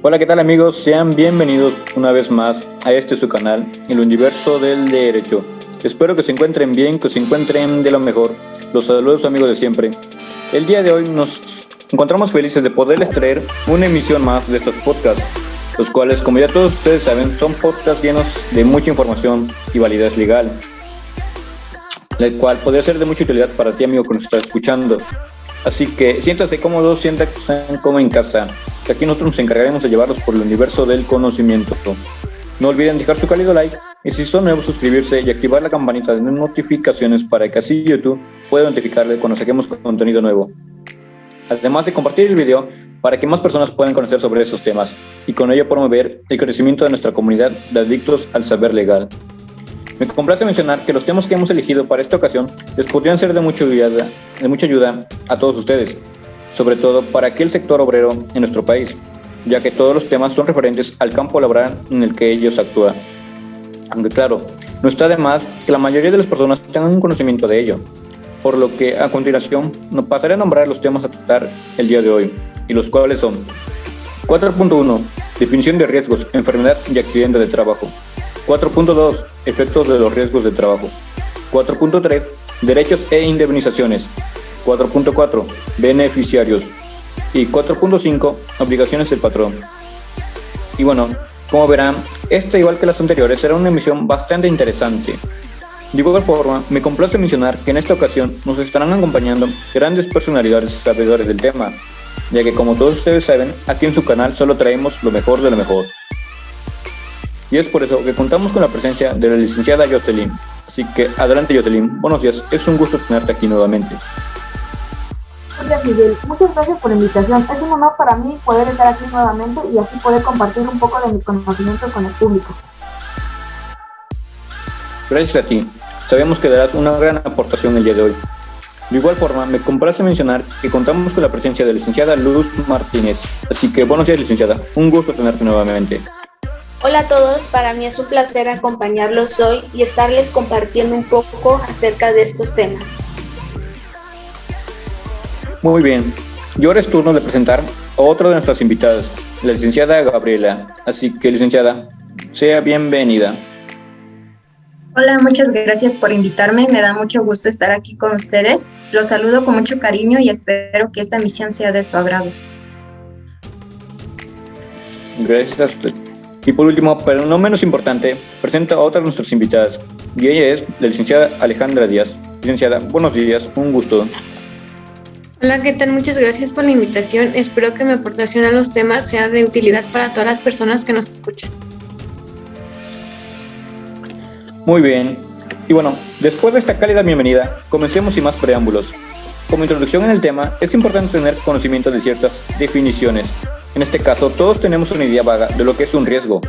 Hola, ¿qué tal amigos? Sean bienvenidos una vez más a su canal, El Universo del Derecho. Espero que se encuentren bien, que se encuentren de lo mejor. Los saludos amigos de siempre. El día de hoy nos encontramos felices de poderles traer una emisión más de estos podcasts, los cuales, como ya todos ustedes saben, son podcasts llenos de mucha información y validez legal, la cual podría ser de mucha utilidad para ti amigo que nos está escuchando. Así que siéntase cómodos, siéntase como en casa. Aquí nosotros nos encargaremos de llevarlos por el universo del conocimiento. No olviden dejar su cálido like y si son nuevos suscribirse y activar la campanita de notificaciones para que así YouTube pueda notificarle cuando saquemos contenido nuevo. Además de compartir el video para que más personas puedan conocer sobre esos temas y con ello promover el crecimiento de nuestra comunidad de adictos al saber legal. Me complace mencionar que los temas que hemos elegido para esta ocasión les podrían ser de mucha ayuda a todos ustedes, sobre todo para aquel sector obrero en nuestro país, ya que todos los temas son referentes al campo laboral en el que ellos actúan. Aunque claro, no está de más que la mayoría de las personas tengan un conocimiento de ello, por lo que a continuación nos pasaré a nombrar los temas a tratar el día de hoy, y los cuales son 4.1. Definición de riesgos, enfermedad y accidente de trabajo. 4.2. Efectos de los riesgos de trabajo. 4.3. Derechos e indemnizaciones. 4.4. Beneficiarios. Y 4.5. Obligaciones del patrón. Y bueno, como verán, esta igual que las anteriores será una emisión bastante interesante. De igual forma, me complace mencionar que en esta ocasión nos estarán acompañando grandes personalidades sabedores del tema, ya que como todos ustedes saben, aquí en su canal solo traemos lo mejor de lo mejor. Y es por eso que contamos con la presencia de la licenciada Jocelyn. Así que adelante Jocelyn, buenos días, es un gusto tenerte aquí nuevamente. Hola Miguel, muchas gracias por la invitación. Es un honor para mí poder estar aquí nuevamente y así poder compartir un poco de mi conocimiento con el público. Gracias a ti, sabemos que darás una gran aportación el día de hoy. De igual forma, me complace mencionar que contamos con la presencia de la licenciada Luz Martínez. Así que buenos días licenciada, un gusto tenerte nuevamente. Hola a todos, para mí es un placer acompañarlos hoy y estarles compartiendo un poco acerca de estos temas. Muy bien, y ahora es turno de presentar a otra de nuestras invitadas, la licenciada Gabriela. Así que licenciada, sea bienvenida. Hola, muchas gracias por invitarme, me da mucho gusto estar aquí con ustedes. Los saludo con mucho cariño y espero que esta misión sea de su agrado. Gracias a usted. Y por último, pero no menos importante, presento a otra de nuestras invitadas, y ella es la licenciada Alejandra Díaz. Licenciada, buenos días, un gusto. Hola, ¿qué tal? Muchas gracias por la invitación. Espero que mi aportación a los temas sea de utilidad para todas las personas que nos escuchan. Muy bien. Y bueno, después de esta cálida bienvenida, comencemos sin más preámbulos. Como introducción en el tema, es importante tener conocimiento de ciertas definiciones. En este caso, todos tenemos una idea vaga de lo que es un riesgo,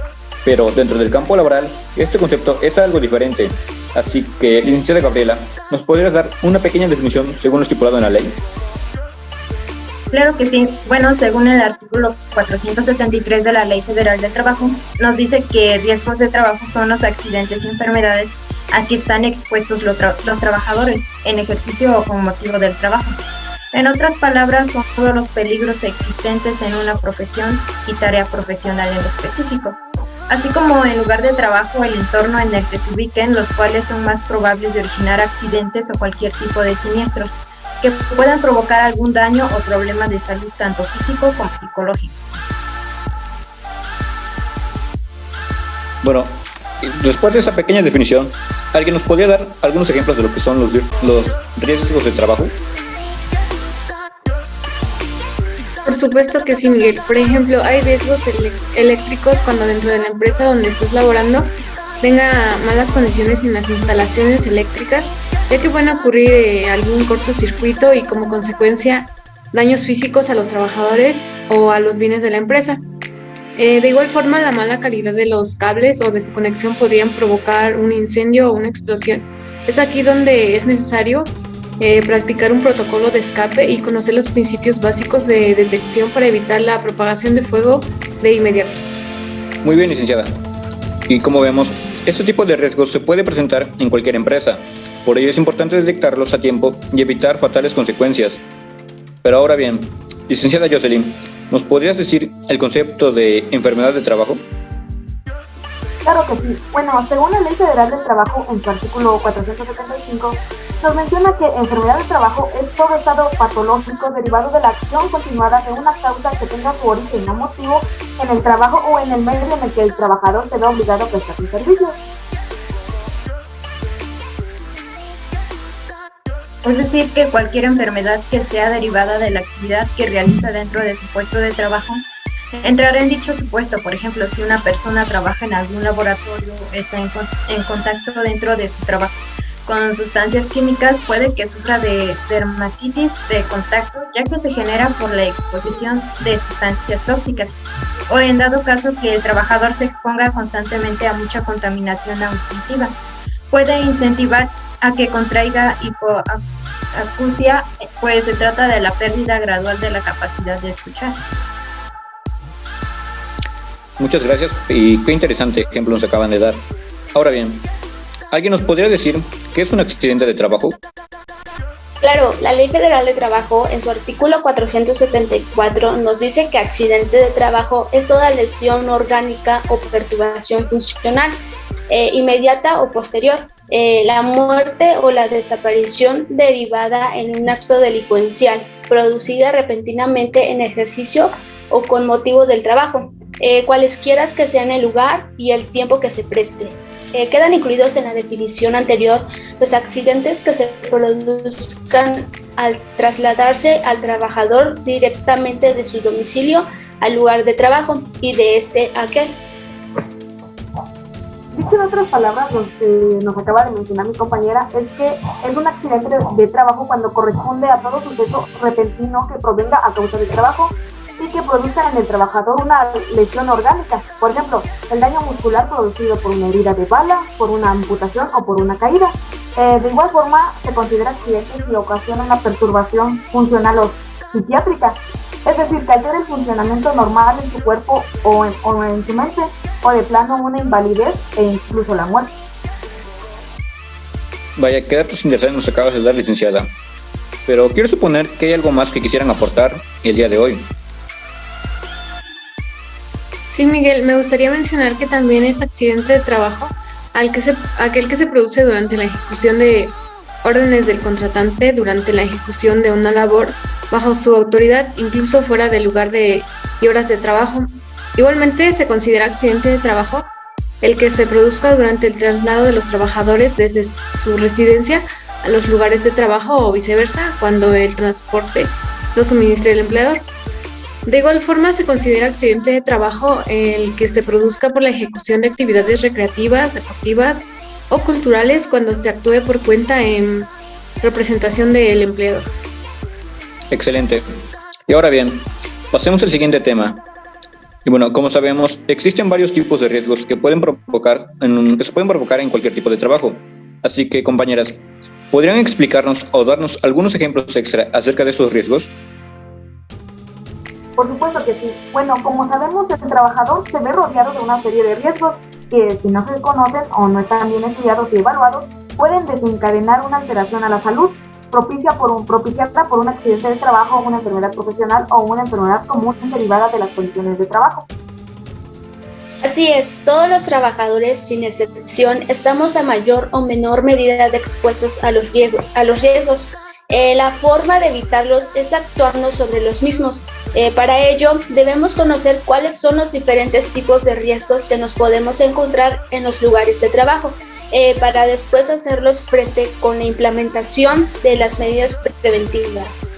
pero dentro del campo laboral, este concepto es algo diferente. Así que, licenciada Gabriela, ¿nos podrías dar una pequeña definición según lo estipulado en la ley? Claro que sí. Bueno, según el artículo 473 de la Ley Federal del Trabajo, nos dice que riesgos de trabajo son los accidentes y enfermedades a que están expuestos los trabajadores en ejercicio o con motivo del trabajo. En otras palabras, son todos los peligros existentes en una profesión y tarea profesional en específico, así como el lugar de trabajo o el entorno en el que se ubiquen, los cuales son más probables de originar accidentes o cualquier tipo de siniestros que puedan provocar algún daño o problema de salud tanto físico como psicológico. Bueno, después de esa pequeña definición, ¿alguien nos podría dar algunos ejemplos de lo que son los riesgos de trabajo? Por supuesto que sí, Miguel. Por ejemplo, hay riesgos eléctricos cuando dentro de la empresa donde estás laborando tenga malas condiciones en las instalaciones eléctricas ya que pueden ocurrir algún cortocircuito y como consecuencia daños físicos a los trabajadores o a los bienes de la empresa. De igual forma, la mala calidad de los cables o de su conexión podrían provocar un incendio o una explosión. Es aquí donde es necesario practicar un protocolo de escape y conocer los principios básicos de detección para evitar la propagación de fuego de inmediato. Muy bien, licenciada. Y como vemos, este tipo de riesgos se puede presentar en cualquier empresa. Por ello es importante detectarlos a tiempo y evitar fatales consecuencias. Pero ahora bien, licenciada Jocelyn, ¿nos podrías decir el concepto de enfermedad de trabajo? Claro que sí. Bueno, según la Ley Federal del Trabajo, en su artículo 475, nos menciona que enfermedad de trabajo es todo estado patológico derivado de la acción continuada de una causa que tenga su origen o motivo en el trabajo o en el medio en el que el trabajador se ve obligado a prestar sus servicios. Es decir, que cualquier enfermedad que sea derivada de la actividad que realiza dentro de su puesto de trabajo entrará en dicho supuesto. Por ejemplo, si una persona trabaja en algún laboratorio, está en contacto dentro de su trabajo con sustancias químicas, puede que sufra de dermatitis de contacto, ya que se genera por la exposición de sustancias tóxicas, o en dado caso que el trabajador se exponga constantemente a mucha contaminación auditiva. Puede incentivar a que contraiga hipoacusia, pues se trata de la pérdida gradual de la capacidad de escuchar. Muchas gracias y qué interesante ejemplo nos acaban de dar. Ahora bien, ¿alguien nos podría decir qué es un accidente de trabajo? Claro, la Ley Federal de Trabajo en su artículo 474 nos dice que accidente de trabajo es toda lesión orgánica o perturbación funcional, inmediata o posterior, la muerte o la desaparición derivada en un acto delincuencial, producida repentinamente en ejercicio o con motivo del trabajo, cualesquiera que sean el lugar y el tiempo que se preste. Quedan incluidos en la definición anterior los accidentes que se produzcan al trasladarse al trabajador directamente de su domicilio al lugar de trabajo y de este a aquel. Dicho en otras palabras, lo que nos acaba de mencionar mi compañera es que es un accidente de trabajo cuando corresponde a todo suceso repentino que provenga a causa del trabajo y que produzca en el trabajador una lesión orgánica. Por ejemplo, el daño muscular producido por una herida de bala, por una amputación o por una caída. De igual forma, se considera accidente si ocasiona una perturbación funcional o psiquiátrica, es decir, que altera el funcionamiento normal en su cuerpo o en su mente, o de plano una invalidez e incluso la muerte. Vaya, qué datos interesantes nos acabas de dar, licenciada. Pero quiero suponer que hay algo más que quisieran aportar el día de hoy. Sí, Miguel, me gustaría mencionar que también es accidente de trabajo aquel que se produce durante la ejecución de órdenes del contratante, durante la ejecución de una labor bajo su autoridad, incluso fuera del lugar y horas de trabajo. Igualmente se considera accidente de trabajo el que se produzca durante el traslado de los trabajadores desde su residencia a los lugares de trabajo o viceversa, cuando el transporte lo suministre el empleador. De igual forma, se considera accidente de trabajo el que se produzca por la ejecución de actividades recreativas, deportivas o culturales cuando se actúe por cuenta en representación del empleador. Excelente. Y ahora bien, pasemos al siguiente tema. Y bueno, como sabemos, existen varios tipos de riesgos que se pueden provocar en cualquier tipo de trabajo. Así que, compañeras, ¿podrían explicarnos o darnos algunos ejemplos extra acerca de esos riesgos? Por supuesto que sí. Bueno, como sabemos, el trabajador se ve rodeado de una serie de riesgos que, si no se conocen o no están bien estudiados y evaluados, pueden desencadenar una alteración a la salud, propiciada por un accidente de trabajo, una enfermedad profesional o una enfermedad común derivada de las condiciones de trabajo. Así es, todos los trabajadores, sin excepción, estamos a mayor o menor medida expuestos a los riesgos. La forma de evitarlos es actuando sobre los mismos. Para ello, debemos conocer cuáles son los diferentes tipos de riesgos que nos podemos encontrar en los lugares de trabajo, para después hacerlos frente con la implementación de las medidas preventivas.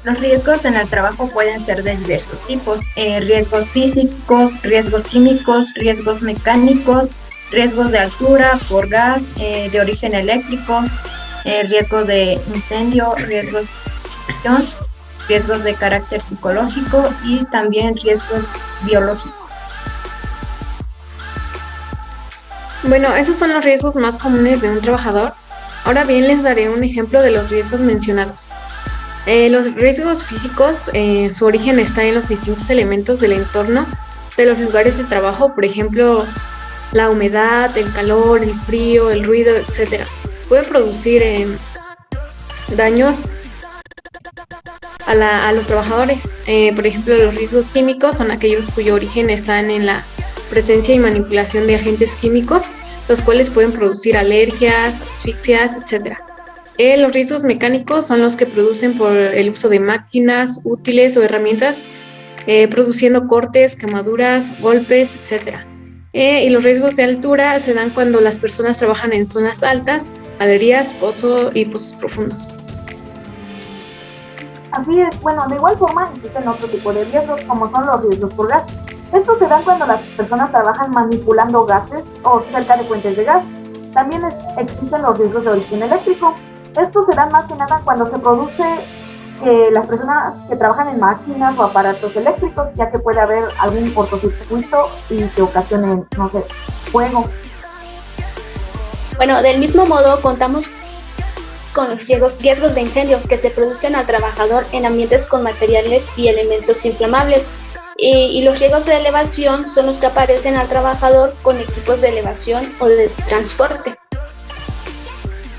Los riesgos en el trabajo pueden ser de diversos tipos: riesgos físicos, riesgos químicos, riesgos mecánicos, riesgos de altura por gas, de origen eléctrico, riesgos de incendio, riesgos de explosión, riesgos de carácter psicológico y también riesgos biológicos. Bueno, esos son los riesgos más comunes de un trabajador. Ahora bien, les daré un ejemplo de los riesgos mencionados. Los riesgos físicos, su origen está en los distintos elementos del entorno de los lugares de trabajo, por ejemplo, la humedad, el calor, el frío, el ruido, etc. Pueden producir daños a los trabajadores. Por ejemplo, los riesgos químicos son aquellos cuyo origen están en la presencia y manipulación de agentes químicos, los cuales pueden producir alergias, asfixias, etc. Los riesgos mecánicos son los que producen por el uso de máquinas, útiles o herramientas, produciendo cortes, quemaduras, golpes, etc. Y los riesgos de altura se dan cuando las personas trabajan en zonas altas, galerías, pozos profundos. Así es, bueno, de igual forma existen otro tipo de riesgos, como son los riesgos por gas. Estos se dan cuando las personas trabajan manipulando gases o cerca de fuentes de gas. También existen los riesgos de origen eléctrico. Estos se dan más que nada cuando se produce que las personas que trabajan en máquinas o aparatos eléctricos, ya que puede haber algún cortocircuito y que ocasione, no sé, fuego. Bueno, del mismo modo contamos con los riesgos de incendio que se producen al trabajador en ambientes con materiales y elementos inflamables. Y los riesgos de elevación son los que aparecen al trabajador con equipos de elevación o de transporte.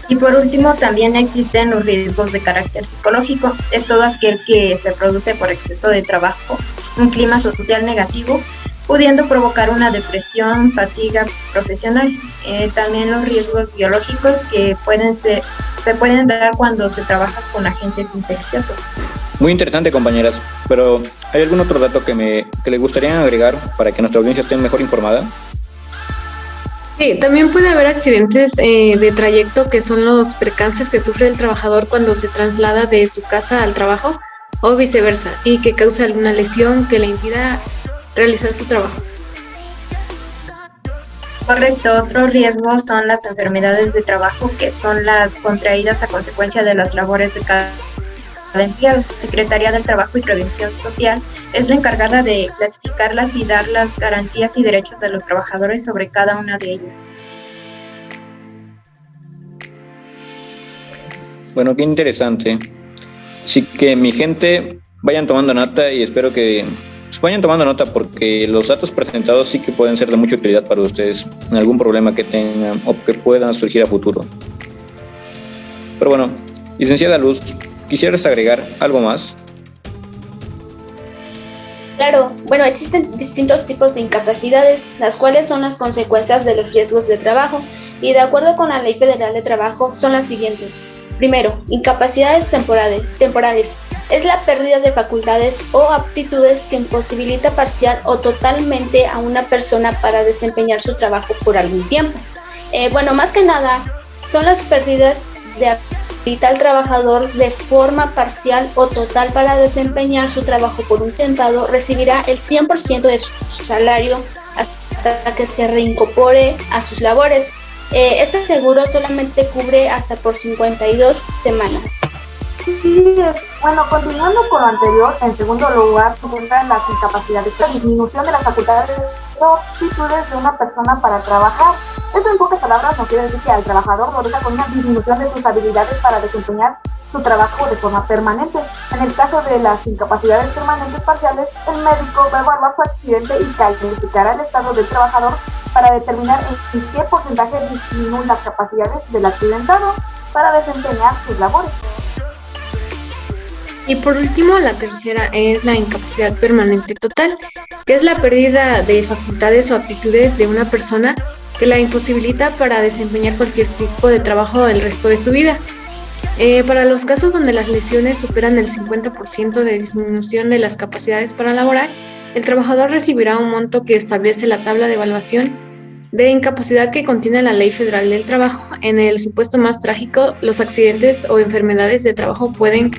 Y por último, también existen los riesgos de carácter psicológico. Es todo aquel que se produce por exceso de trabajo, un clima social negativo, pudiendo provocar una depresión, fatiga profesional. También los riesgos biológicos que se pueden dar cuando se trabaja con agentes infecciosos. Muy interesante, compañeras, pero ¿hay algún otro dato que les gustaría agregar para que nuestra audiencia esté mejor informada? Sí, también puede haber accidentes de trayecto, que son los percances que sufre el trabajador cuando se traslada de su casa al trabajo o viceversa, y que causa alguna lesión que le impida realizar su trabajo. Correcto, otro riesgo son las enfermedades de trabajo, que son las contraídas a consecuencia de las labores de cada empleado. Secretaría del Trabajo y Previsión Social es la encargada de clasificarlas y dar las garantías y derechos de los trabajadores sobre cada una de ellas. Bueno, qué interesante. Así que mi gente, vayan tomando nota y espero que vayan tomando nota, porque los datos presentados sí que pueden ser de mucha utilidad para ustedes en algún problema que tengan o que puedan surgir a futuro. Pero bueno, licenciada Luz, ¿quisieras agregar algo más? Claro, bueno, existen distintos tipos de incapacidades, las cuales son las consecuencias de los riesgos de trabajo, y de acuerdo con la Ley Federal de Trabajo son las siguientes. Primero, incapacidades temporales. Es la pérdida de facultades o aptitudes que imposibilita parcial o totalmente a una persona para desempeñar su trabajo por algún tiempo. Más que nada, son las pérdidas de habilita al trabajador de forma parcial o total para desempeñar su trabajo por un tiempo, recibirá el 100% de su salario hasta que se reincorpore a sus labores. Este seguro solamente cubre hasta por 52 semanas. Sí, bueno, continuando con lo anterior, en segundo lugar se encuentran las incapacidades, la disminución de las facultades o aptitudes de una persona para trabajar. Esto en pocas palabras no quiere decir que al trabajador lo deja con una disminución de sus habilidades para desempeñar su trabajo de forma permanente. En el caso de las incapacidades permanentes parciales, el médico va a evaluar su accidente y calificará el estado del trabajador para determinar en qué porcentaje disminuyen las capacidades del accidentado para desempeñar sus labores. Y por último, la tercera es la incapacidad permanente total, que es la pérdida de facultades o aptitudes de una persona que la imposibilita para desempeñar cualquier tipo de trabajo el resto de su vida. Para los casos donde las lesiones superan el 50% de disminución de las capacidades para laborar, el trabajador recibirá un monto que establece la tabla de evaluación de incapacidad que contiene la Ley Federal del Trabajo. En el supuesto más trágico, los accidentes o enfermedades de trabajo pueden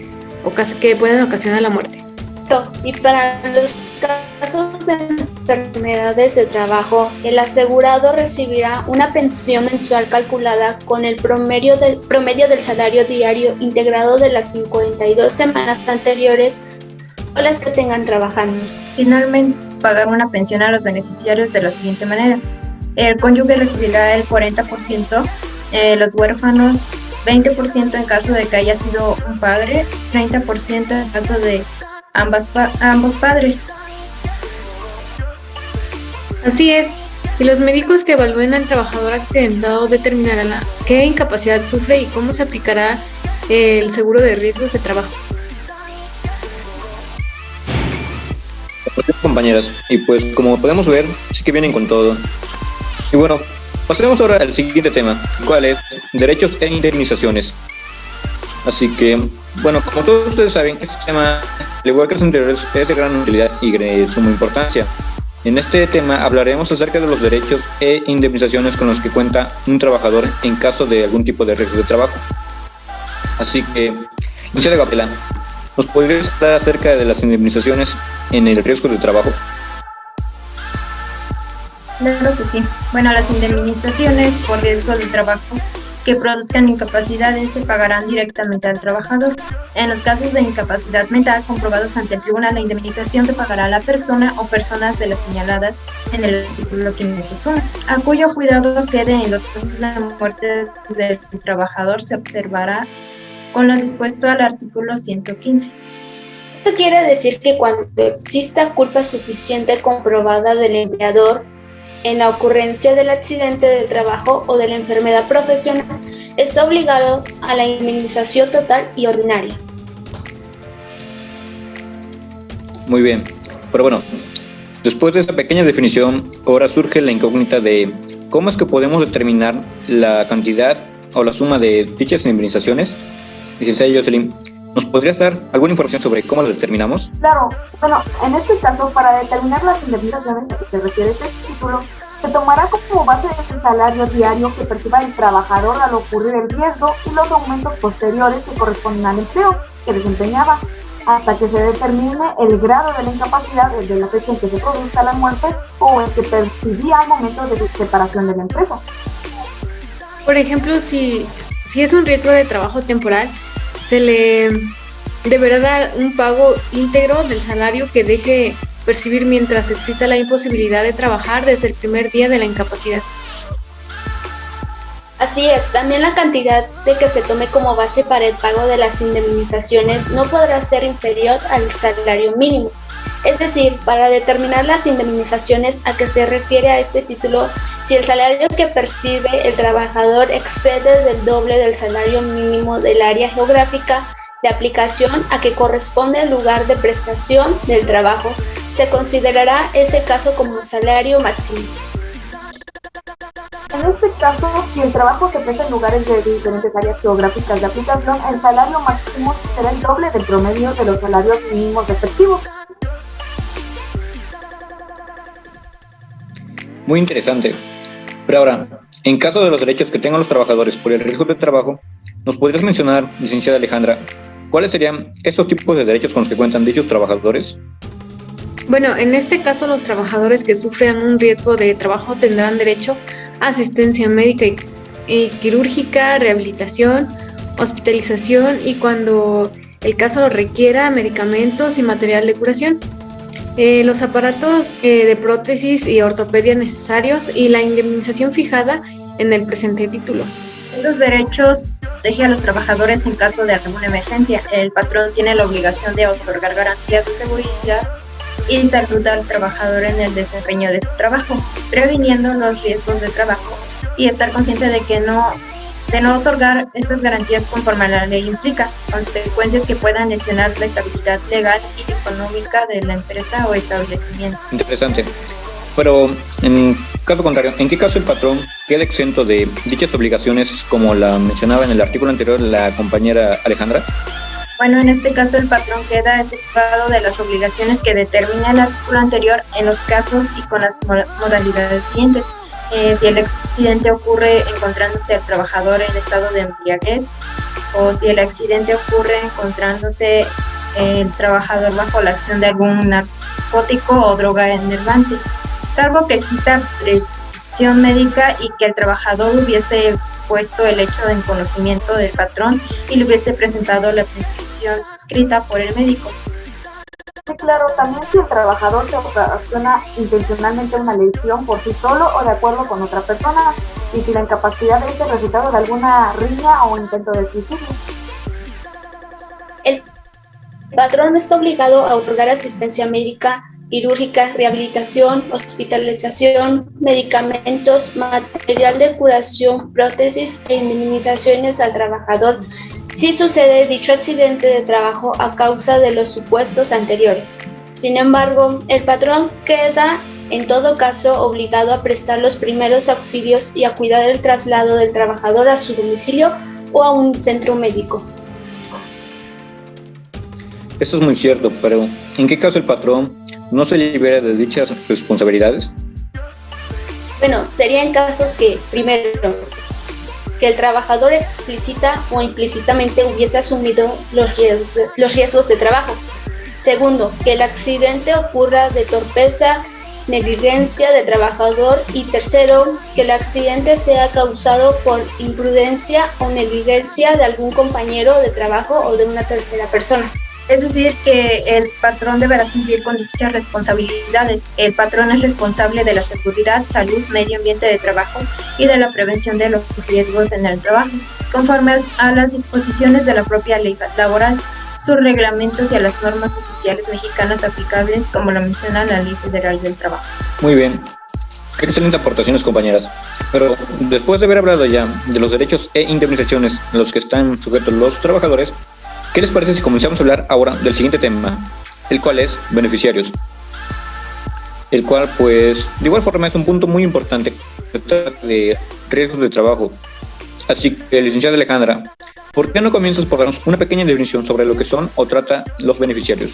ocasionar la muerte. Y para los casos de enfermedades de trabajo, el asegurado recibirá una pensión mensual calculada con el promedio del salario diario integrado de las 52 semanas anteriores o las que tengan trabajando. Finalmente, pagar una pensión a los beneficiarios de la siguiente manera. El cónyuge recibirá el 40%, los huérfanos 20% en caso de que haya sido un padre, 30% en caso de ambos padres. Así es, y los médicos que evalúen al trabajador accidentado determinarán qué incapacidad sufre y cómo se aplicará el seguro de riesgos de trabajo. Compañeras, y pues como podemos ver, sí que vienen con todo. Y bueno, pasemos ahora al siguiente tema, ¿cuál es? Derechos e indemnizaciones. Así que, bueno, como todos ustedes saben, este tema, al igual que los anteriores, es de gran utilidad y de suma importancia. En este tema hablaremos acerca de los derechos e indemnizaciones con los que cuenta un trabajador en caso de algún tipo de riesgo de trabajo. Así que, licenciada Gabriela, ¿nos podrías hablar acerca de las indemnizaciones en el riesgo de trabajo? Claro que sí. Bueno, las indemnizaciones por riesgo de trabajo que produzcan incapacidades se pagarán directamente al trabajador. En los casos de incapacidad mental comprobados ante el tribunal, la indemnización se pagará a la persona o personas de las señaladas en el artículo 501, a cuyo cuidado quede en los casos de muerte del trabajador se observará con lo dispuesto al artículo 115. Esto quiere decir que cuando exista culpa suficiente comprobada del empleador en la ocurrencia del accidente de trabajo o de la enfermedad profesional, está obligado a la indemnización total y ordinaria. Muy bien, pero bueno, después de esta pequeña definición, ahora surge la incógnita de cómo es que podemos determinar la cantidad o la suma de dichas indemnizaciones. Licenciada Jocelyn, ¿nos podrías dar alguna información sobre cómo lo determinamos? Claro, bueno, en este caso, para determinar las indemnizaciones a que se refiere este título, se tomará como base el salario diario que perciba el trabajador al ocurrir el riesgo y los aumentos posteriores que corresponden al empleo que desempeñaba, hasta que se determine el grado de la incapacidad desde la fecha en que se produzca la muerte o en que percibía al momento de su separación de la empresa. Por ejemplo, si es un riesgo de trabajo temporal, se le deberá dar un pago íntegro del salario que deje percibir mientras exista la imposibilidad de trabajar desde el primer día de la incapacidad. Así es, también la cantidad de que se tome como base para el pago de las indemnizaciones no podrá ser inferior al salario mínimo. Es decir, para determinar las indemnizaciones a que se refiere a este título, si el salario que percibe el trabajador excede del doble del salario mínimo del área geográfica de aplicación a que corresponde el lugar de prestación del trabajo, se considerará ese caso como salario máximo. En este caso, si el trabajo se presta en lugares de diferentes áreas geográficas de aplicación, el salario máximo será el doble del promedio de los salarios mínimos respectivos. Muy interesante. Pero ahora, en caso de los derechos que tengan los trabajadores por el riesgo de trabajo, ¿nos podrías mencionar, licenciada Alejandra, cuáles serían estos tipos de derechos con los que cuentan dichos trabajadores? Bueno, en este caso los trabajadores que sufran un riesgo de trabajo tendrán derecho a asistencia médica y quirúrgica, rehabilitación, hospitalización y cuando el caso lo requiera, medicamentos y material de curación. Los aparatos de prótesis y ortopedia necesarios y la indemnización fijada en el presente título. Estos derechos protegen a los trabajadores en caso de alguna emergencia. El patrón tiene la obligación de otorgar garantías de seguridad y salud al trabajador en el desempeño de su trabajo, previniendo los riesgos de trabajo y estar consciente de no otorgar estas garantías conforme a la ley implica consecuencias que puedan lesionar la estabilidad legal y económica de la empresa o establecimiento. Interesante. Pero, en caso contrario, ¿en qué caso el patrón queda exento de dichas obligaciones como la mencionaba en el artículo anterior la compañera Alejandra? Bueno, en este caso el patrón queda exceptuado de las obligaciones que determina el artículo anterior en los casos y con las modalidades siguientes. Si el accidente ocurre encontrándose al trabajador en estado de embriaguez, o si el accidente ocurre encontrándose el trabajador bajo la acción de algún narcótico o droga enervante, salvo que exista prescripción médica y que el trabajador hubiese puesto el hecho en conocimiento del patrón y le hubiese presentado la prescripción suscrita por el médico. Sí, claro, también si el trabajador se ocasiona intencionalmente una lesión por sí solo o de acuerdo con otra persona, y si la incapacidad es el resultado de alguna riña o intento de suicidio. El patrón está obligado a otorgar asistencia médica, quirúrgica, rehabilitación, hospitalización, medicamentos, material de curación, prótesis e indemnizaciones al trabajador si sucede dicho accidente de trabajo a causa de los supuestos anteriores. Sin embargo, el patrón queda en todo caso obligado a prestar los primeros auxilios y a cuidar el traslado del trabajador a su domicilio o a un centro médico. Esto es muy cierto, pero ¿en qué caso el patrón no se libera de dichas responsabilidades? Bueno, sería en casos que, primero, que el trabajador explícita o implícitamente hubiese asumido los riesgos de trabajo. Segundo, que el accidente ocurra de torpeza, negligencia del trabajador. Y tercero, que el accidente sea causado por imprudencia o negligencia de algún compañero de trabajo o de una tercera persona. Es decir, que el patrón deberá cumplir con dichas responsabilidades. El patrón es responsable de la seguridad, salud, medio ambiente de trabajo y de la prevención de los riesgos en el trabajo, conforme a las disposiciones de la propia ley laboral, sus reglamentos y a las normas oficiales mexicanas aplicables, como lo menciona la Ley Federal del Trabajo. Muy bien. Qué excelentes aportaciones, compañeras. Pero después de haber hablado ya de los derechos e indemnizaciones a los que están sujetos los trabajadores, ¿qué les parece si comenzamos a hablar ahora del siguiente tema, el cual es beneficiarios? El cual, pues, de igual forma es un punto muy importante que trata de riesgos de trabajo. Así que, licenciada Alejandra, ¿por qué no comienzas por darnos una pequeña definición sobre lo que son o trata los beneficiarios?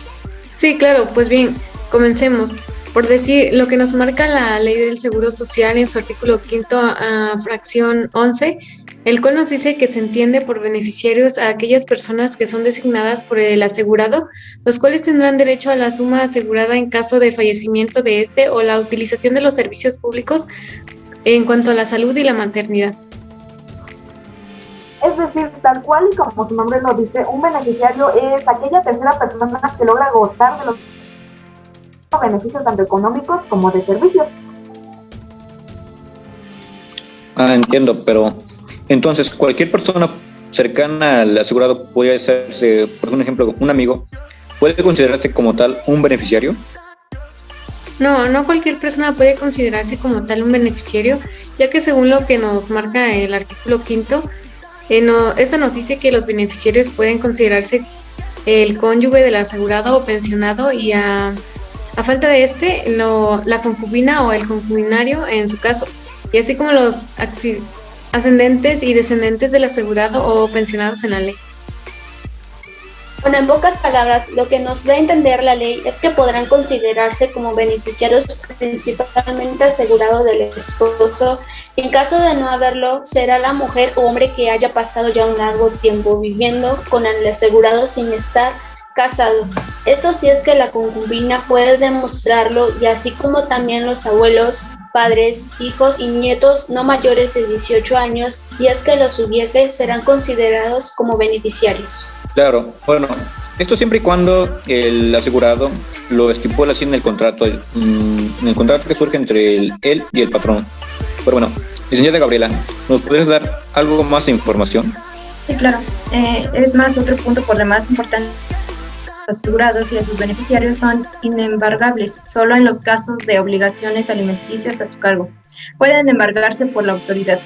Sí, claro, pues bien, comencemos. Por decir, lo que nos marca la Ley del Seguro Social en su artículo 5º, fracción 11, el cual nos dice que se entiende por beneficiarios a aquellas personas que son designadas por el asegurado, los cuales tendrán derecho a la suma asegurada en caso de fallecimiento de este o la utilización de los servicios públicos en cuanto a la salud y la maternidad. Es decir, tal cual y como su nombre lo dice, un beneficiario es aquella tercera persona que logra gozar de los beneficios tanto económicos como de servicios. Entiendo, pero entonces cualquier persona cercana al asegurado puede ser, por ejemplo, un amigo, ¿puede considerarse como tal un beneficiario? No cualquier persona puede considerarse como tal un beneficiario, ya que según lo que nos marca el artículo 5º, esto nos dice que los beneficiarios pueden considerarse el cónyuge del asegurado o pensionado y a falta de la concubina o el concubinario en su caso, y así como los ascendentes y descendentes del asegurado o pensionados en la ley. Bueno, en pocas palabras, lo que nos da a entender la ley es que podrán considerarse como beneficiarios principalmente asegurados del esposo. En caso de no haberlo, será la mujer o hombre que haya pasado ya un largo tiempo viviendo con el asegurado sin estar casado. Esto sí es que la concubina puede demostrarlo, y así como también los abuelos, padres, hijos y nietos no mayores de 18 años, si es que los hubiese, serán considerados como beneficiarios. Claro, bueno, esto siempre y cuando el asegurado lo estipula así en el contrato, que surge entre él y el patrón. Pero bueno, licenciada Gabriela, ¿nos podrías dar algo más de información? Sí, claro. Es más, otro punto por demás importante. Los asegurados y a sus beneficiarios son inembargables, solo en los casos de obligaciones alimenticias a su cargo. Pueden embargarse por la autoridad.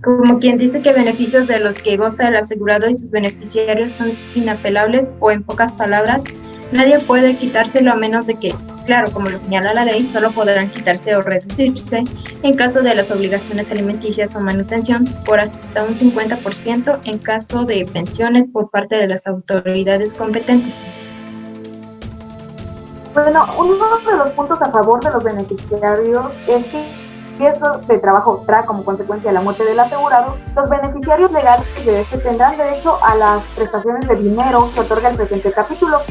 Como quien dice que beneficios de los que goza el asegurado y sus beneficiarios son inapelables, o en pocas palabras, nadie puede quitárselo a menos de que, claro, como lo señala la ley, solo podrán quitarse o reducirse en caso de las obligaciones alimenticias o manutención por hasta un 50% en caso de pensiones por parte de las autoridades competentes. Bueno, uno de los puntos a favor de los beneficiarios es que riesgo de trabajo trae como consecuencia la muerte del asegurado, los beneficiarios legales de este tendrán derecho a las prestaciones de dinero que otorga el presente capítulo.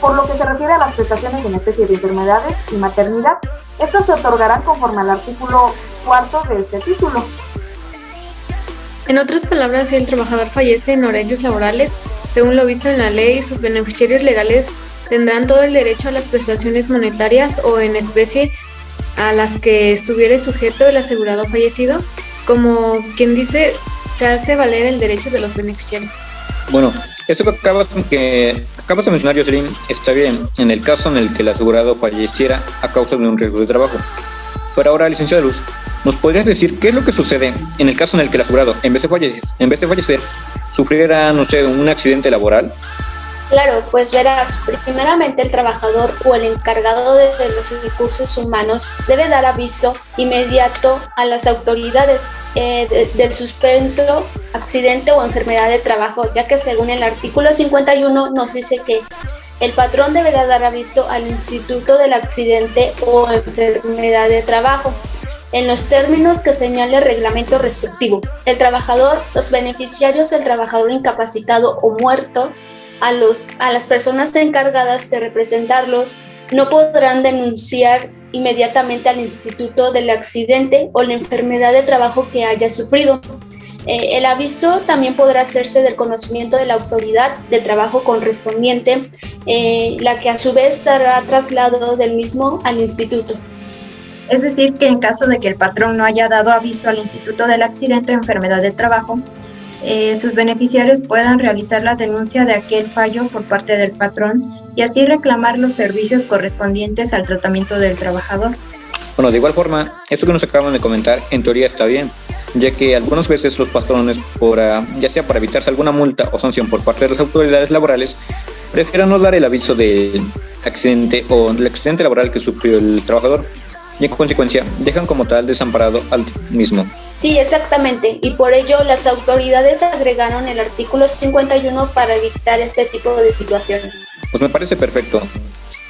Por lo que se refiere a las prestaciones en especie de enfermedades y maternidad, estas se otorgarán conforme al artículo 4 de este título. En otras palabras, si el trabajador fallece en horarios laborales, según lo visto en la ley, sus beneficiarios legales tendrán todo el derecho a las prestaciones monetarias o en especie a las que estuviere sujeto el asegurado fallecido. Como quien dice, se hace valer el derecho de los beneficiarios. Bueno, eso que acabas de mencionar, Jocelyn, está bien en el caso en el que el asegurado falleciera a causa de un riesgo de trabajo. Pero ahora, licenciada Luz, ¿nos podrías decir qué es lo que sucede en el caso en el que el asegurado, en vez de fallecer, sufriera, no sé, un accidente laboral? Claro, pues verás, primeramente el trabajador o el encargado de los recursos humanos debe dar aviso inmediato a las autoridades del suspenso, accidente o enfermedad de trabajo, ya que según el artículo 51 nos dice que el patrón deberá dar aviso al instituto del accidente o enfermedad de trabajo, en los términos que señale el reglamento respectivo. El trabajador, los beneficiarios del trabajador incapacitado o muerto, a las personas encargadas de representarlos no podrán denunciar inmediatamente al instituto del accidente o la enfermedad de trabajo que haya sufrido. El aviso también podrá hacerse del conocimiento de la autoridad de trabajo correspondiente, la que a su vez dará traslado del mismo al instituto. Es decir, que en caso de que el patrón no haya dado aviso al instituto del accidente o enfermedad de trabajo, sus beneficiarios puedan realizar la denuncia de aquel fallo por parte del patrón y así reclamar los servicios correspondientes al tratamiento del trabajador. Bueno, de igual forma, esto que nos acaban de comentar en teoría está bien, ya que algunas veces los patrones, ya sea para evitarse alguna multa o sanción por parte de las autoridades laborales, prefieren no dar el aviso del accidente o del accidente laboral que sufrió el trabajador y en consecuencia dejan como tal desamparado al mismo. Sí, exactamente, y por ello las autoridades agregaron el artículo 51 para evitar este tipo de situaciones. Pues me parece perfecto.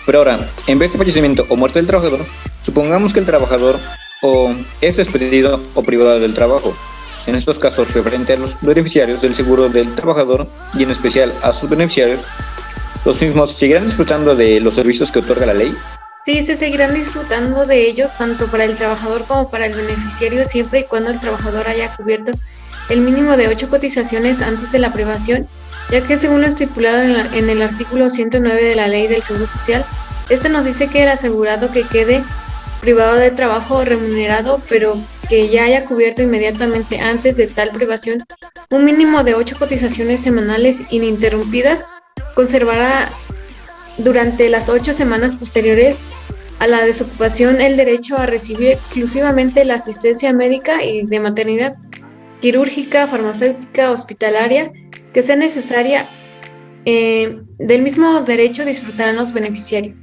Pero ahora, en vez de fallecimiento o muerte del trabajador, supongamos que el trabajador o es despedido o privado del trabajo. En estos casos, referente a los beneficiarios del seguro del trabajador y en especial a sus beneficiarios, ¿los mismos seguirán disfrutando de los servicios que otorga la ley? Sí, se seguirán disfrutando de ellos tanto para el trabajador como para el beneficiario siempre y cuando el trabajador haya cubierto el mínimo de 8 cotizaciones antes de la privación, ya que según lo estipulado en el artículo 109 de la Ley del Seguro Social, este nos dice que el asegurado que quede privado de trabajo remunerado, pero que ya haya cubierto inmediatamente antes de tal privación un mínimo de 8 cotizaciones semanales ininterrumpidas, conservará durante las 8 semanas posteriores a la desocupación el derecho a recibir exclusivamente la asistencia médica y de maternidad, quirúrgica, farmacéutica, hospitalaria, que sea necesaria. Del mismo derecho disfrutarán los beneficiarios.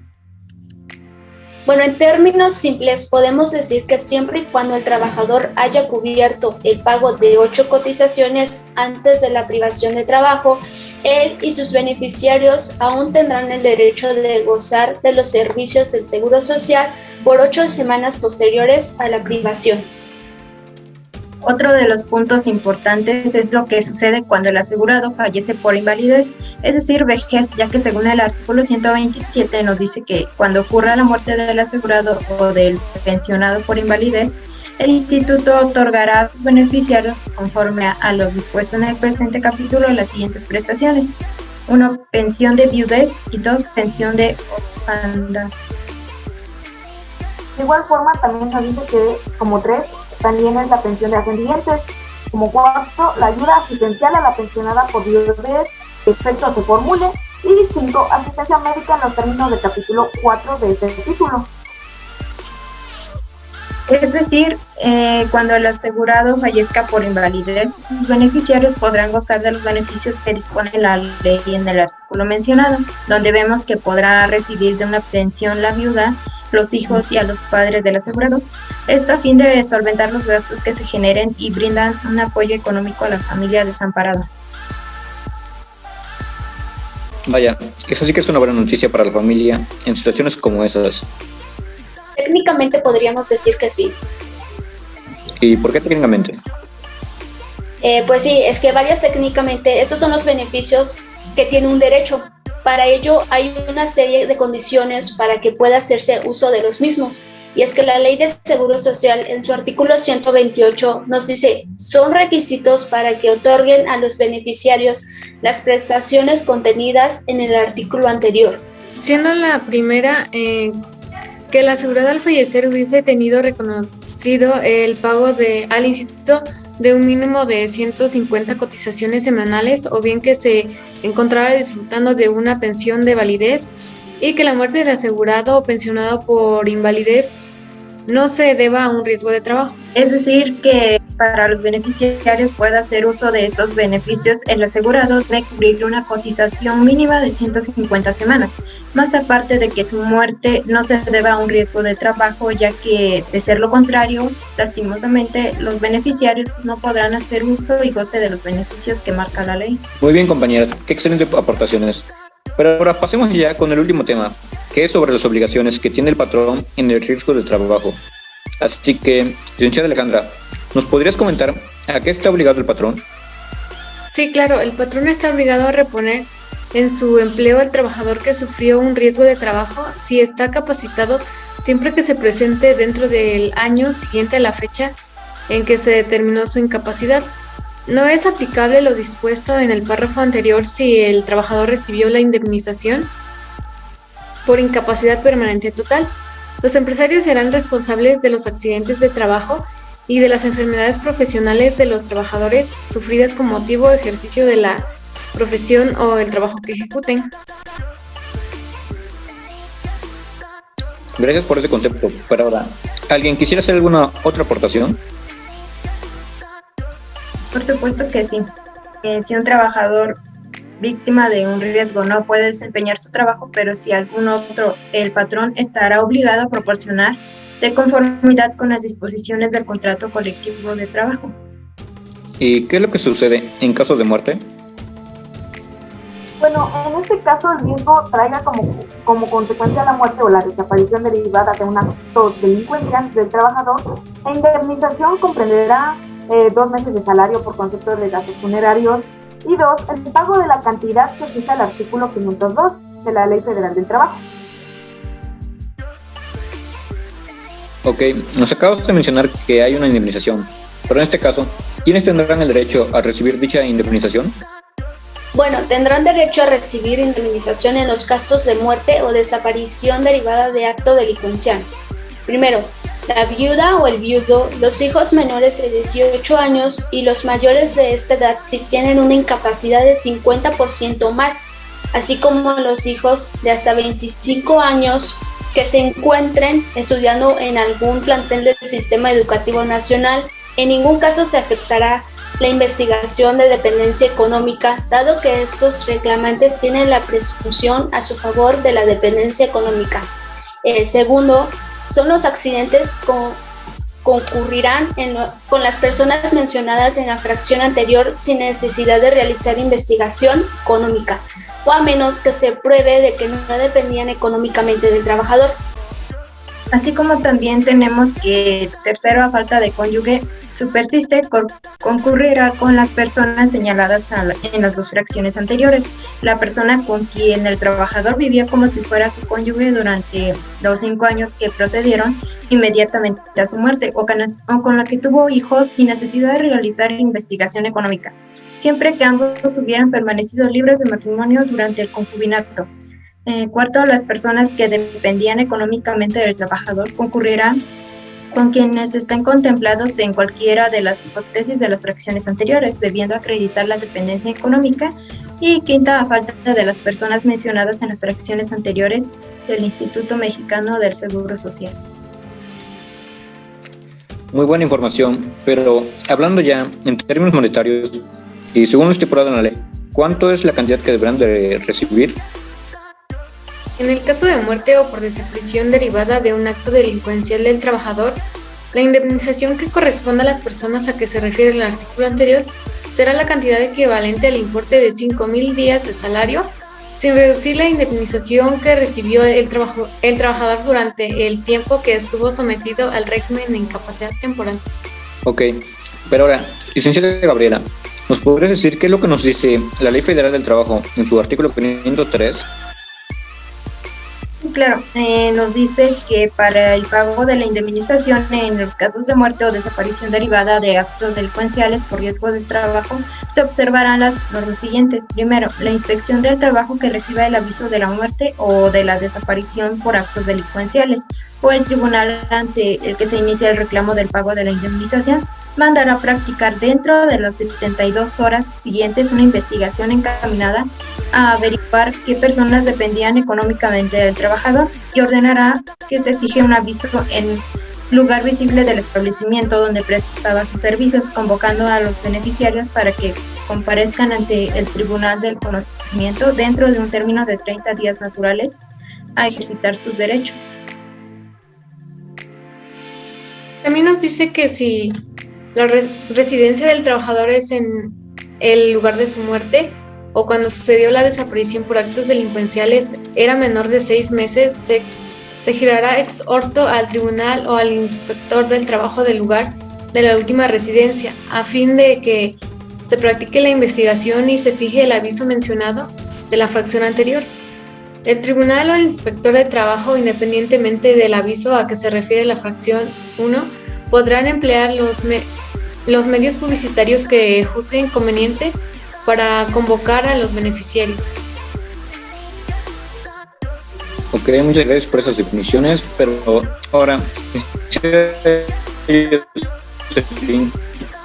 Bueno, en términos simples podemos decir que siempre y cuando el trabajador haya cubierto el pago de 8 cotizaciones antes de la privación de trabajo, él y sus beneficiarios aún tendrán el derecho de gozar de los servicios del Seguro Social por 8 semanas posteriores a la privación. Otro de los puntos importantes es lo que sucede cuando el asegurado fallece por invalidez, es decir, vejez, ya que según el artículo 127 nos dice que cuando ocurra la muerte del asegurado o del pensionado por invalidez, el instituto otorgará a sus beneficiarios, conforme a lo dispuesto en el presente capítulo, las siguientes prestaciones: 1. Pensión de viudez y 2. Pensión de orfandad. De igual forma, también nos dice que como 3, también es la pensión de ascendientes. Como 4, la ayuda asistencial a la pensionada por viudez, efecto se formule. Y 5, asistencia médica en los términos del capítulo 4 de este título. Es decir, cuando el asegurado fallezca por invalidez, sus beneficiarios podrán gozar de los beneficios que dispone la ley en el artículo mencionado, donde vemos que podrá recibir de una pensión la viuda, los hijos y a los padres del asegurado, esto a fin de solventar los gastos que se generen y brindan un apoyo económico a la familia desamparada. Vaya, eso sí que es una buena noticia para la familia en situaciones como esas. Técnicamente podríamos decir que sí. ¿Y por qué técnicamente? Pues sí, es que varias técnicamente, estos son los beneficios que tiene un derecho. Para ello hay una serie de condiciones para que pueda hacerse uso de los mismos. Y es que la Ley de Seguro Social en su artículo 128 nos dice, son requisitos para que otorguen a los beneficiarios las prestaciones contenidas en el artículo anterior. Siendo la primera que el asegurado al fallecer hubiese tenido reconocido el pago al instituto de un mínimo de 150 cotizaciones semanales, o bien que se encontrara disfrutando de una pensión de validez, y que la muerte del asegurado o pensionado por invalidez no se deba a un riesgo de trabajo. Es decir, que para los beneficiarios pueda hacer uso de estos beneficios, el asegurado debe cubrirle una cotización mínima de 150 semanas, más aparte de que su muerte no se deba a un riesgo de trabajo, ya que, de ser lo contrario, lastimosamente, los beneficiarios no podrán hacer uso y goce de los beneficios que marca la ley. Muy bien, compañeras, qué excelentes aportaciones. Pero ahora pasemos ya con el último tema, que es sobre las obligaciones que tiene el patrón en el riesgo de trabajo. Así que, licenciada Alejandra, ¿nos podrías comentar a qué está obligado el patrón? Sí, claro, el patrón está obligado a reponer en su empleo al trabajador que sufrió un riesgo de trabajo si está capacitado, siempre que se presente dentro del año siguiente a la fecha en que se determinó su incapacidad. No es aplicable lo dispuesto en el párrafo anterior si el trabajador recibió la indemnización por incapacidad permanente total. Los empresarios serán responsables de los accidentes de trabajo y de las enfermedades profesionales de los trabajadores sufridas con motivo de ejercicio de la profesión o el trabajo que ejecuten. Gracias por ese concepto. Pero ahora, ¿alguien quisiera hacer alguna otra aportación? Por supuesto que sí. Si un trabajador víctima de un riesgo no puede desempeñar su trabajo, pero si algún otro, el patrón estará obligado a proporcionar de conformidad con las disposiciones del contrato colectivo de trabajo. ¿Y qué es lo que sucede en caso de muerte? Bueno, en este caso el riesgo traiga como consecuencia la muerte o la desaparición derivada de un acto delincuencial del trabajador, la indemnización comprenderá 2 meses de salario por concepto de gastos funerarios y 2, el pago de la cantidad que fija el artículo 502 de la Ley Federal del Trabajo. Ok, nos acabas de mencionar que hay una indemnización, pero en este caso, ¿quiénes tendrán el derecho a recibir dicha indemnización? Bueno, tendrán derecho a recibir indemnización en los casos de muerte o desaparición derivada de acto delincuencial. Primero, la viuda o el viudo, los hijos menores de 18 años y los mayores de esta edad si tienen una incapacidad de 50% o más, así como los hijos de hasta 25 años que se encuentren estudiando en algún plantel del Sistema Educativo Nacional. En ningún caso se afectará la investigación de dependencia económica, dado que estos reclamantes tienen la presunción a su favor de la dependencia económica. El segundo son los accidentes concurrirán con las personas mencionadas en la fracción anterior sin necesidad de realizar investigación económica, o a menos que se pruebe de que no dependían económicamente del trabajador. Así como también tenemos que, tercero, a falta de cónyuge, subsiste, concurrirá con las personas señaladas en las 2 fracciones anteriores. La persona con quien el trabajador vivía como si fuera su cónyuge durante los 5 años que procedieron inmediatamente a su muerte, o con la que tuvo hijos sin necesidad de realizar investigación económica, siempre que ambos hubieran permanecido libres de matrimonio durante el concubinato. Cuarto, las personas que dependían económicamente del trabajador concurrirán con quienes estén contemplados en cualquiera de las hipótesis de las fracciones anteriores, debiendo acreditar la dependencia económica. Y quinta, a falta de las personas mencionadas en las fracciones anteriores del Instituto Mexicano del Seguro Social. Muy buena información, pero hablando ya en términos monetarios y según lo estipulado en la ley, ¿cuánto es la cantidad que deberán de recibir? En el caso de muerte o por desaparición derivada de un acto delincuencial del trabajador, la indemnización que corresponda a las personas a que se refiere el artículo anterior será la cantidad equivalente al importe de 5,000 días de salario, sin reducir la indemnización que recibió el trabajador durante el tiempo que estuvo sometido al régimen de incapacidad temporal. Ok, pero ahora, licenciada Gabriela, ¿nos podrías decir qué es lo que nos dice la Ley Federal del Trabajo en su artículo 503? Claro, nos dice que para el pago de la indemnización en los casos de muerte o desaparición derivada de actos delincuenciales por riesgo de trabajo, se observarán las normas siguientes. Primero, la inspección del trabajo que reciba el aviso de la muerte o de la desaparición por actos delincuenciales, o el tribunal ante el que se inicia el reclamo del pago de la indemnización, mandará practicar dentro de las 72 horas siguientes una investigación encaminada a averiguar qué personas dependían económicamente del trabajador y ordenará que se fije un aviso en lugar visible del establecimiento donde prestaba sus servicios, convocando a los beneficiarios para que comparezcan ante el Tribunal del Conocimiento dentro de un término de 30 días naturales a ejercitar sus derechos. También nos dice que si la residencia del trabajador es en el lugar de su muerte o cuando sucedió la desaparición por actos delincuenciales era menor de 6 meses, se girará ex orto al tribunal o al inspector del trabajo del lugar de la última residencia, a fin de que se practique la investigación y se fije el aviso mencionado de la fracción anterior. El tribunal o el inspector de trabajo, independientemente del aviso a que se refiere la fracción 1, podrán emplear los medios publicitarios que juzguen conveniente para convocar a los beneficiarios. Ok, muchas gracias por esas definiciones, pero ahora,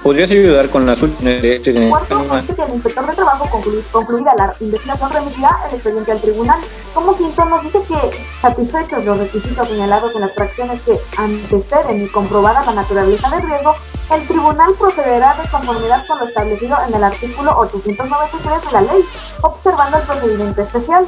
¿podrías ayudar con las últimas de este tema? Cuarto, dice que el inspector de trabajo concluida la investigación remitirá el expediente al tribunal. Como quinto, nos dice que satisfechos los requisitos señalados en las fracciones que anteceden y comprobada la naturaleza del riesgo, el tribunal procederá de conformidad con lo establecido en el artículo 893 de la ley, observando el procedimiento especial.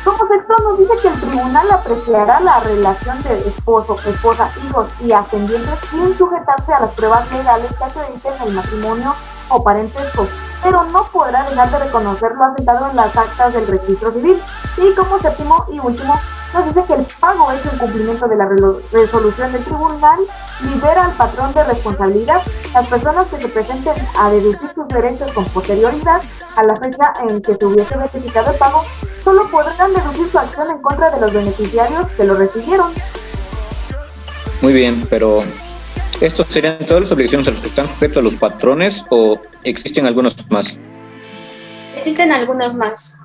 Como sexto, nos dice que el tribunal apreciará la relación de esposo, esposa, hijos y ascendientes sin sujetarse a las pruebas legales que acrediten el matrimonio o parentesco, pero no podrá dejar de reconocer lo asentado en las actas del registro civil. Y como séptimo y último, nos dice que el pago hecho en cumplimiento de la resolución del tribunal libera al patrón de responsabilidad. Las personas que se presenten a deducir sus derechos con posterioridad a la fecha en que se hubiese verificado el pago, solo podrán deducir su acción en contra de los beneficiarios que lo recibieron. Muy bien, pero ¿estos serían todas las obligaciones a las que están sujetos los patrones o existen algunos más? Existen algunos más.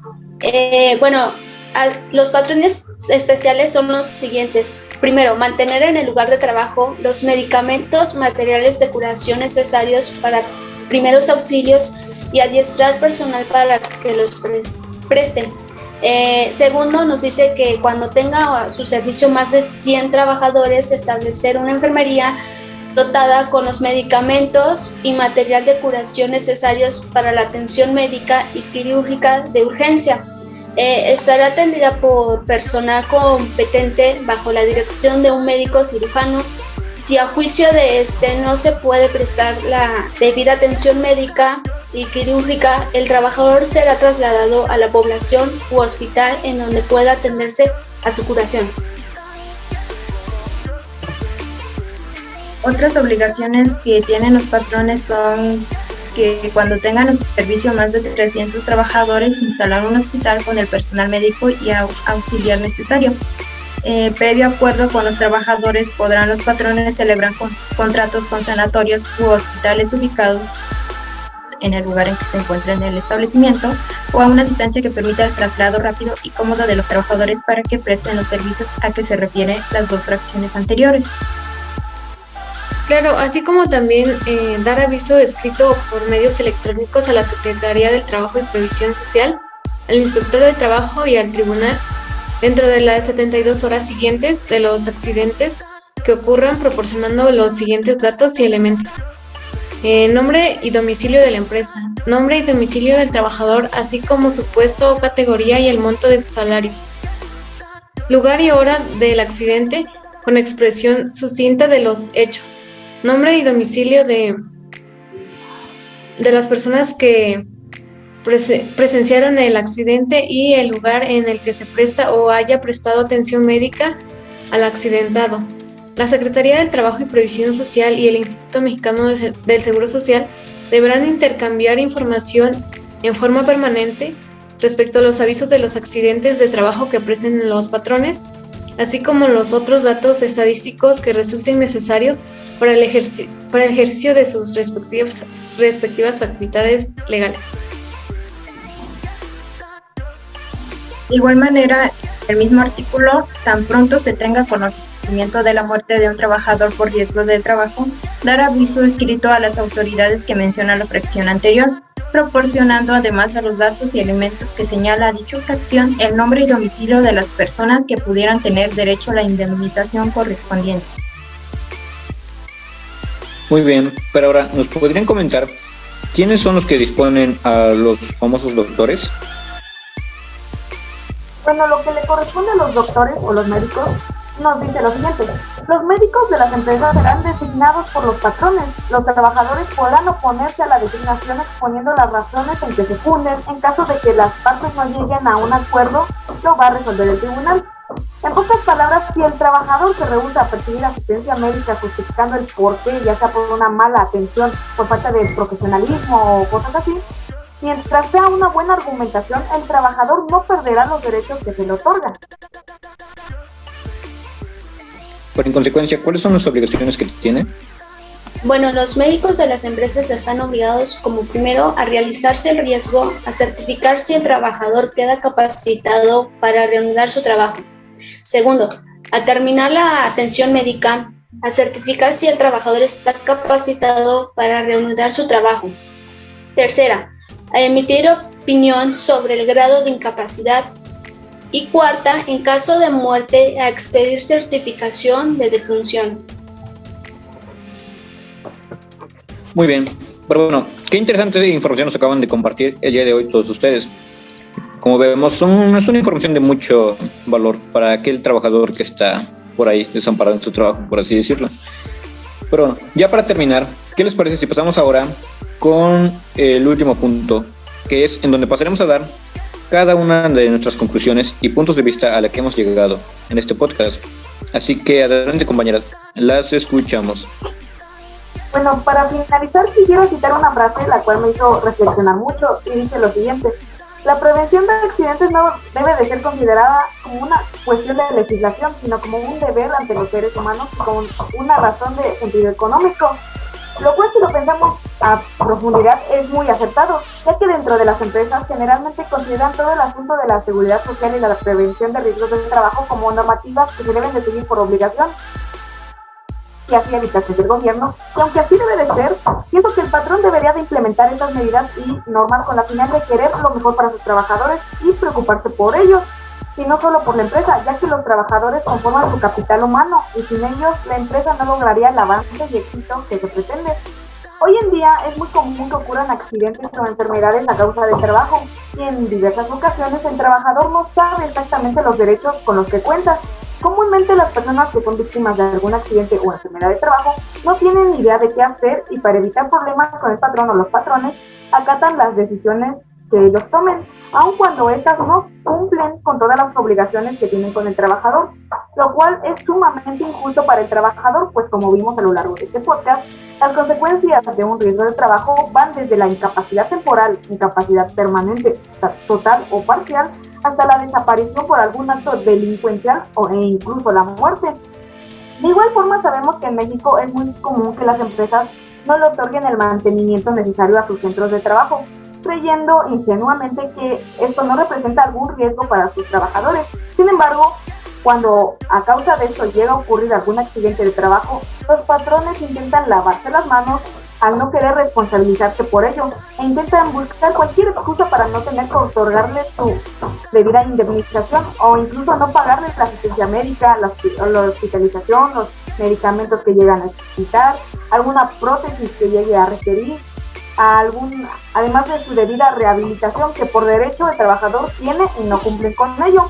Los patrones especiales son los siguientes. Primero, mantener en el lugar de trabajo los medicamentos, materiales de curación necesarios para primeros auxilios y adiestrar personal para que los presten. Segundo, nos dice que cuando tenga a su servicio más de 100 trabajadores, establecer una enfermería dotada con los medicamentos y material de curación necesarios para la atención médica y quirúrgica de urgencia. Estará atendida por personal competente bajo la dirección de un médico cirujano. Si a juicio de este no se puede prestar la debida atención médica y quirúrgica, el trabajador será trasladado a la población u hospital en donde pueda atenderse a su curación. Otras obligaciones que tienen los patrones son que cuando tengan a su servicio más de 300 trabajadores, instalar un hospital con el personal médico y auxiliar necesario. Previo acuerdo con los trabajadores, podrán los patrones celebrar contratos con sanatorios u hospitales ubicados en el lugar en que se encuentren en el establecimiento o a una distancia que permita el traslado rápido y cómodo de los trabajadores para que presten los servicios a que se refieren las dos fracciones anteriores. Claro, así como también dar aviso escrito por medios electrónicos a la Secretaría del Trabajo y Previsión Social, al Inspector de Trabajo y al Tribunal dentro de las 72 horas siguientes de los accidentes que ocurran, proporcionando los siguientes datos y elementos. Nombre y domicilio de la empresa, nombre y domicilio del trabajador, así como su puesto o categoría y el monto de su salario. Lugar y hora del accidente con expresión sucinta de los hechos. Nombre y domicilio de las personas que presenciaron el accidente y el lugar en el que se presta o haya prestado atención médica al accidentado. La Secretaría del Trabajo y Previsión Social y el Instituto Mexicano del Seguro Social deberán intercambiar información en forma permanente respecto a los avisos de los accidentes de trabajo que presenten los patrones, así como los otros datos estadísticos que resulten necesarios para el ejercicio de sus respectivas facultades legales. De igual manera, el mismo artículo, tan pronto se tenga conocimiento de la muerte de un trabajador por riesgo de trabajo, dar aviso escrito a las autoridades que menciona la fracción anterior, proporcionando además a los datos y elementos que señala dicha fracción el nombre y domicilio de las personas que pudieran tener derecho a la indemnización correspondiente. Muy bien, pero ahora, ¿nos podrían comentar quiénes son los que disponen a los famosos doctores? Bueno, lo que le corresponde a los doctores o los médicos nos dice lo siguiente: los médicos de las empresas serán designados por los patrones. Los trabajadores podrán oponerse a la designación exponiendo las razones en que se funden. En caso de que las partes no lleguen a un acuerdo, lo va a resolver el tribunal. En pocas palabras, si el trabajador se rehúsa a percibir asistencia médica justificando el porqué, ya sea por una mala atención, por falta de profesionalismo o cosas así, mientras sea una buena argumentación, el trabajador no perderá los derechos que se le otorgan. Pero en consecuencia, ¿cuáles son las obligaciones que tiene? Bueno, los médicos de las empresas están obligados, como primero, a realizarse el riesgo, a certificar si el trabajador queda capacitado para reanudar su trabajo. Segundo, a terminar la atención médica, a certificar si el trabajador está capacitado para reanudar su trabajo. Tercera, a emitir opinión sobre el grado de incapacidad. Y cuarta, en caso de muerte, a expedir certificación de defunción. Muy bien, pero bueno, qué interesante información nos acaban de compartir el día de hoy todos ustedes. Como vemos, es una información de mucho valor para aquel trabajador que está por ahí desamparado en su trabajo, por así decirlo. Pero bueno, ya para terminar, ¿qué les parece si pasamos ahora con el último punto, que es en donde pasaremos a dar cada una de nuestras conclusiones y puntos de vista a la que hemos llegado en este podcast? Así que adelante, compañeras, las escuchamos. Bueno, para finalizar quisiera citar una frase la cual me hizo reflexionar mucho y dice lo siguiente: la prevención de accidentes no debe de ser considerada como una cuestión de legislación, sino como un deber ante los seres humanos y con una razón de sentido económico. Lo cual, si lo pensamos a profundidad, es muy acertado, ya que dentro de las empresas generalmente consideran todo el asunto de la seguridad social y la prevención de riesgos de trabajo como normativas que se deben de seguir por obligación y así evitarse del gobierno. Y aunque así debe de ser, pienso que el patrón debería de implementar estas medidas y normas con la finalidad de querer lo mejor para sus trabajadores y preocuparse por ellos, y no solo por la empresa, ya que los trabajadores conforman su capital humano y sin ellos la empresa no lograría el avance y éxito que se pretende. Hoy en día es muy común que ocurran accidentes o enfermedades a causa del trabajo y en diversas ocasiones el trabajador no sabe exactamente los derechos con los que cuenta. Comúnmente las personas que son víctimas de algún accidente o enfermedad de trabajo no tienen ni idea de qué hacer y para evitar problemas con el patrón o los patrones acatan las decisiones que ellos tomen, aun cuando estas no cumplen con todas las obligaciones que tienen con el trabajador, lo cual es sumamente injusto para el trabajador, pues como vimos a lo largo de este podcast, las consecuencias de un riesgo de trabajo van desde la incapacidad temporal, incapacidad permanente, total o parcial, hasta la desaparición por algún acto delincuencial e incluso la muerte. De igual forma, sabemos que en México es muy común que las empresas no le otorguen el mantenimiento necesario a sus centros de trabajo, creyendo ingenuamente que esto no representa algún riesgo para sus trabajadores. Sin embargo, cuando a causa de esto llega a ocurrir algún accidente de trabajo, los patrones intentan lavarse las manos al no querer responsabilizarse por ello e intentan buscar cualquier excusa para no tener que otorgarles su debida indemnización o incluso no pagarles la asistencia médica, la hospitalización, los medicamentos que llegan a necesitar, alguna prótesis que llegue a requerir, además de su debida rehabilitación que por derecho el trabajador tiene y no cumplen con ello.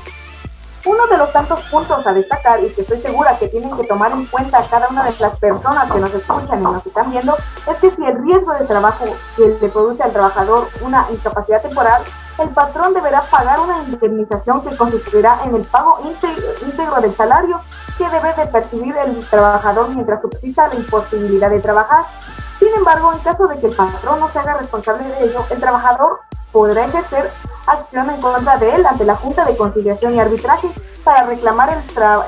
Uno de los tantos puntos a destacar y que estoy segura que tienen que tomar en cuenta cada una de las personas que nos escuchan y nos están viendo es que si el riesgo de trabajo que le produce al trabajador una incapacidad temporal el patrón deberá pagar una indemnización que consistirá en el pago íntegro del salario que debe de percibir el trabajador mientras subsista la imposibilidad de trabajar. Sin embargo, en caso de que el patrón no se haga responsable de ello, el trabajador podrá ejercer acción en contra de él ante la Junta de Conciliación y Arbitraje para reclamar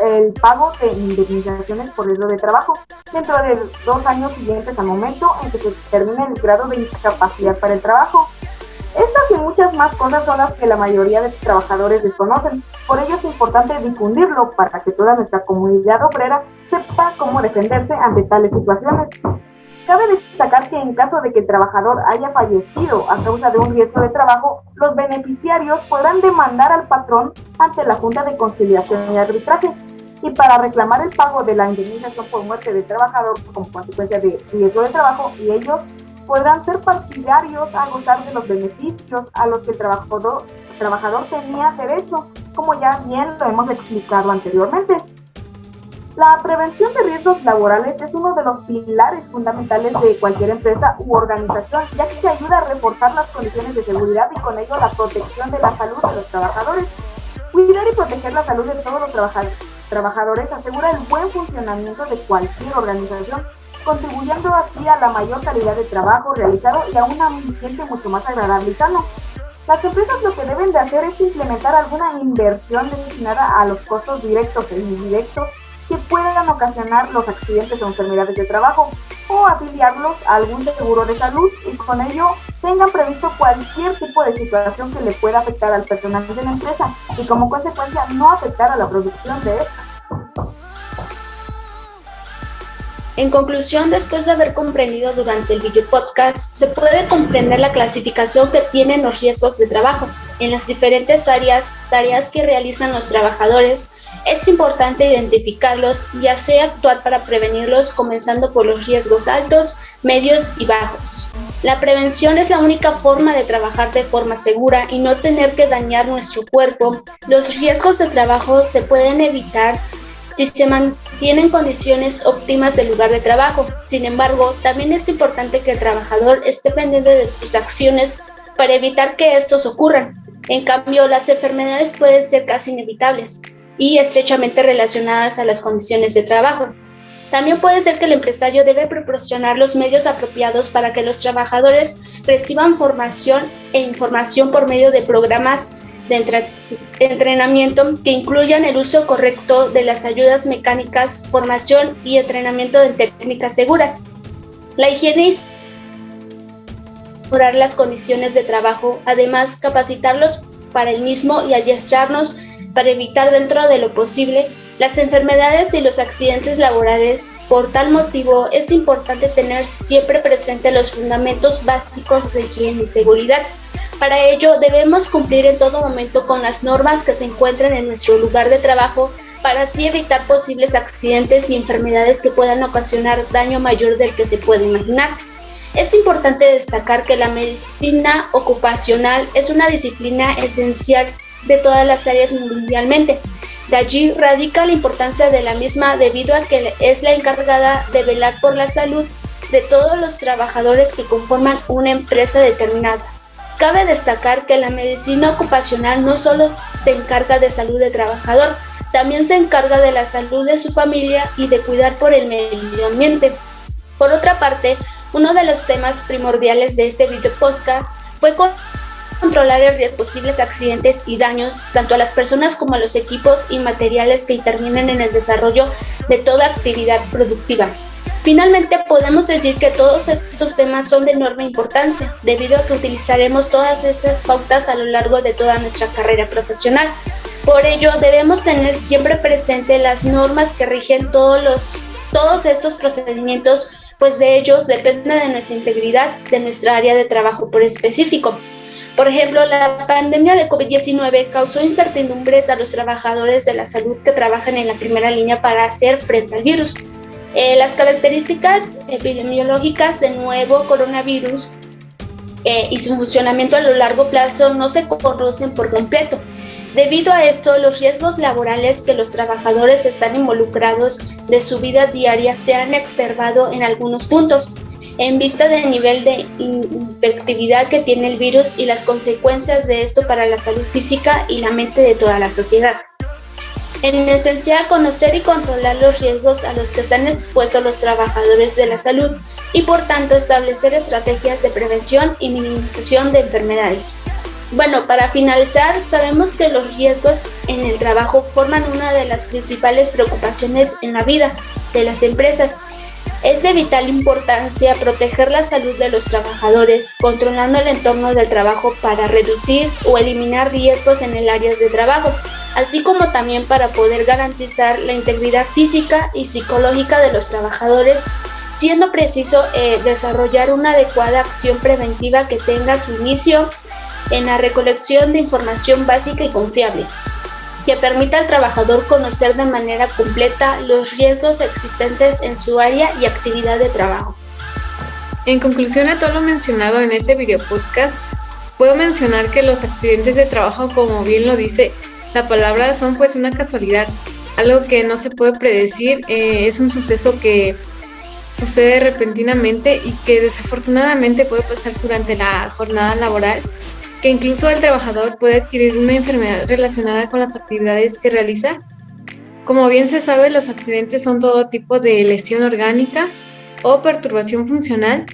el pago de indemnizaciones por riesgo de trabajo dentro de 2 años siguientes al momento en que se determine el grado de incapacidad para el trabajo. Estas y muchas más cosas son las que la mayoría de los trabajadores desconocen. Por ello es importante difundirlo para que toda nuestra comunidad obrera sepa cómo defenderse ante tales situaciones. Cabe destacar que en caso de que el trabajador haya fallecido a causa de un riesgo de trabajo, los beneficiarios podrán demandar al patrón ante la Junta de Conciliación y Arbitraje. Y para reclamar el pago de la indemnización por muerte del trabajador como consecuencia de riesgo de trabajo, y ellos podrán ser partidarios a gozar de los beneficios a los que el trabajador tenía derecho, como ya bien lo hemos explicado anteriormente. La prevención de riesgos laborales es uno de los pilares fundamentales de cualquier empresa u organización, ya que ayuda a reforzar las condiciones de seguridad y con ello la protección de la salud de los trabajadores. Cuidar y proteger la salud de todos los trabajadores asegura el buen funcionamiento de cualquier organización, contribuyendo así a la mayor calidad de trabajo realizado y a un ambiente mucho más agradable y sano. Las empresas lo que deben de hacer es implementar alguna inversión destinada a los costos directos e indirectos que puedan ocasionar los accidentes o enfermedades de trabajo, o afiliarlos a algún seguro de salud y con ello tengan previsto cualquier tipo de situación que le pueda afectar al personal de la empresa y como consecuencia no afectar a la producción de esta. En conclusión, después de haber comprendido durante el video podcast, se puede comprender la clasificación que tienen los riesgos de trabajo en las diferentes tareas que realizan los trabajadores. Es importante identificarlos y así actuar para prevenirlos, comenzando por los riesgos altos, medios y bajos. La prevención es la única forma de trabajar de forma segura y no tener que dañar nuestro cuerpo. Los riesgos de trabajo se pueden evitar si se mantienen condiciones óptimas del lugar de trabajo. Sin embargo, también es importante que el trabajador esté pendiente de sus acciones para evitar que estos ocurran. En cambio, las enfermedades pueden ser casi inevitables y estrechamente relacionadas a las condiciones de trabajo. También puede ser que el empresario debe proporcionar los medios apropiados para que los trabajadores reciban formación e información por medio de programas de entrenamiento que incluyan el uso correcto de las ayudas mecánicas, formación y entrenamiento en técnicas seguras. La higiene y mejorar las condiciones de trabajo, además capacitarlos para el mismo y adiestrarnos para evitar dentro de lo posible las enfermedades y los accidentes laborales. Por tal motivo, es importante tener siempre presente los fundamentos básicos de higiene y seguridad. Para ello, debemos cumplir en todo momento con las normas que se encuentran en nuestro lugar de trabajo para así evitar posibles accidentes y enfermedades que puedan ocasionar daño mayor del que se puede imaginar. Es importante destacar que la medicina ocupacional es una disciplina esencial de todas las áreas mundialmente. De allí radica la importancia de la misma debido a que es la encargada de velar por la salud de todos los trabajadores que conforman una empresa determinada. Cabe destacar que la medicina ocupacional no solo se encarga de salud del trabajador, también se encarga de la salud de su familia y de cuidar por el medio ambiente. Por otra parte, uno de los temas primordiales de este video podcast fue controlar el riesgo de posibles accidentes y daños tanto a las personas como a los equipos y materiales que intervienen en el desarrollo de toda actividad productiva. Finalmente, podemos decir que todos estos temas son de enorme importancia, debido a que utilizaremos todas estas pautas a lo largo de toda nuestra carrera profesional. Por ello, debemos tener siempre presente las normas que rigen todos estos procedimientos, pues de ellos depende de nuestra integridad, de nuestra área de trabajo por específico. Por ejemplo, la pandemia de COVID-19 causó incertidumbres a los trabajadores de la salud que trabajan en la primera línea para hacer frente al virus. Las características epidemiológicas del nuevo coronavirus y su funcionamiento a lo largo plazo no se conocen por completo. Debido a esto, los riesgos laborales que los trabajadores están involucrados de su vida diaria se han exacerbado en algunos puntos. en vista del nivel de infectividad que tiene el virus y las consecuencias de esto para la salud física y la mente de toda la sociedad. En esencial, conocer y controlar los riesgos a los que están expuestos los trabajadores de la salud y, por tanto, establecer estrategias de prevención y minimización de enfermedades. Bueno, para finalizar, sabemos que los riesgos en el trabajo forman una de las principales preocupaciones en la vida de las empresas. Es de vital importancia proteger la salud de los trabajadores, controlando el entorno del trabajo para reducir o eliminar riesgos en el área de trabajo, así como también para poder garantizar la integridad física y psicológica de los trabajadores, siendo preciso desarrollar una adecuada acción preventiva que tenga su inicio en la recolección de información básica y confiable, que permita al trabajador conocer de manera completa los riesgos existentes en su área y actividad de trabajo. En conclusión a todo lo mencionado en este video podcast, puedo mencionar que los accidentes de trabajo, como bien lo dice la palabra, son pues una casualidad, algo que no se puede predecir, es un suceso que sucede repentinamente y que desafortunadamente puede pasar durante la jornada laboral, que incluso el trabajador puede adquirir una enfermedad relacionada con las actividades que realiza. Como bien se sabe, los accidentes son todo tipo de lesión orgánica o perturbación funcional,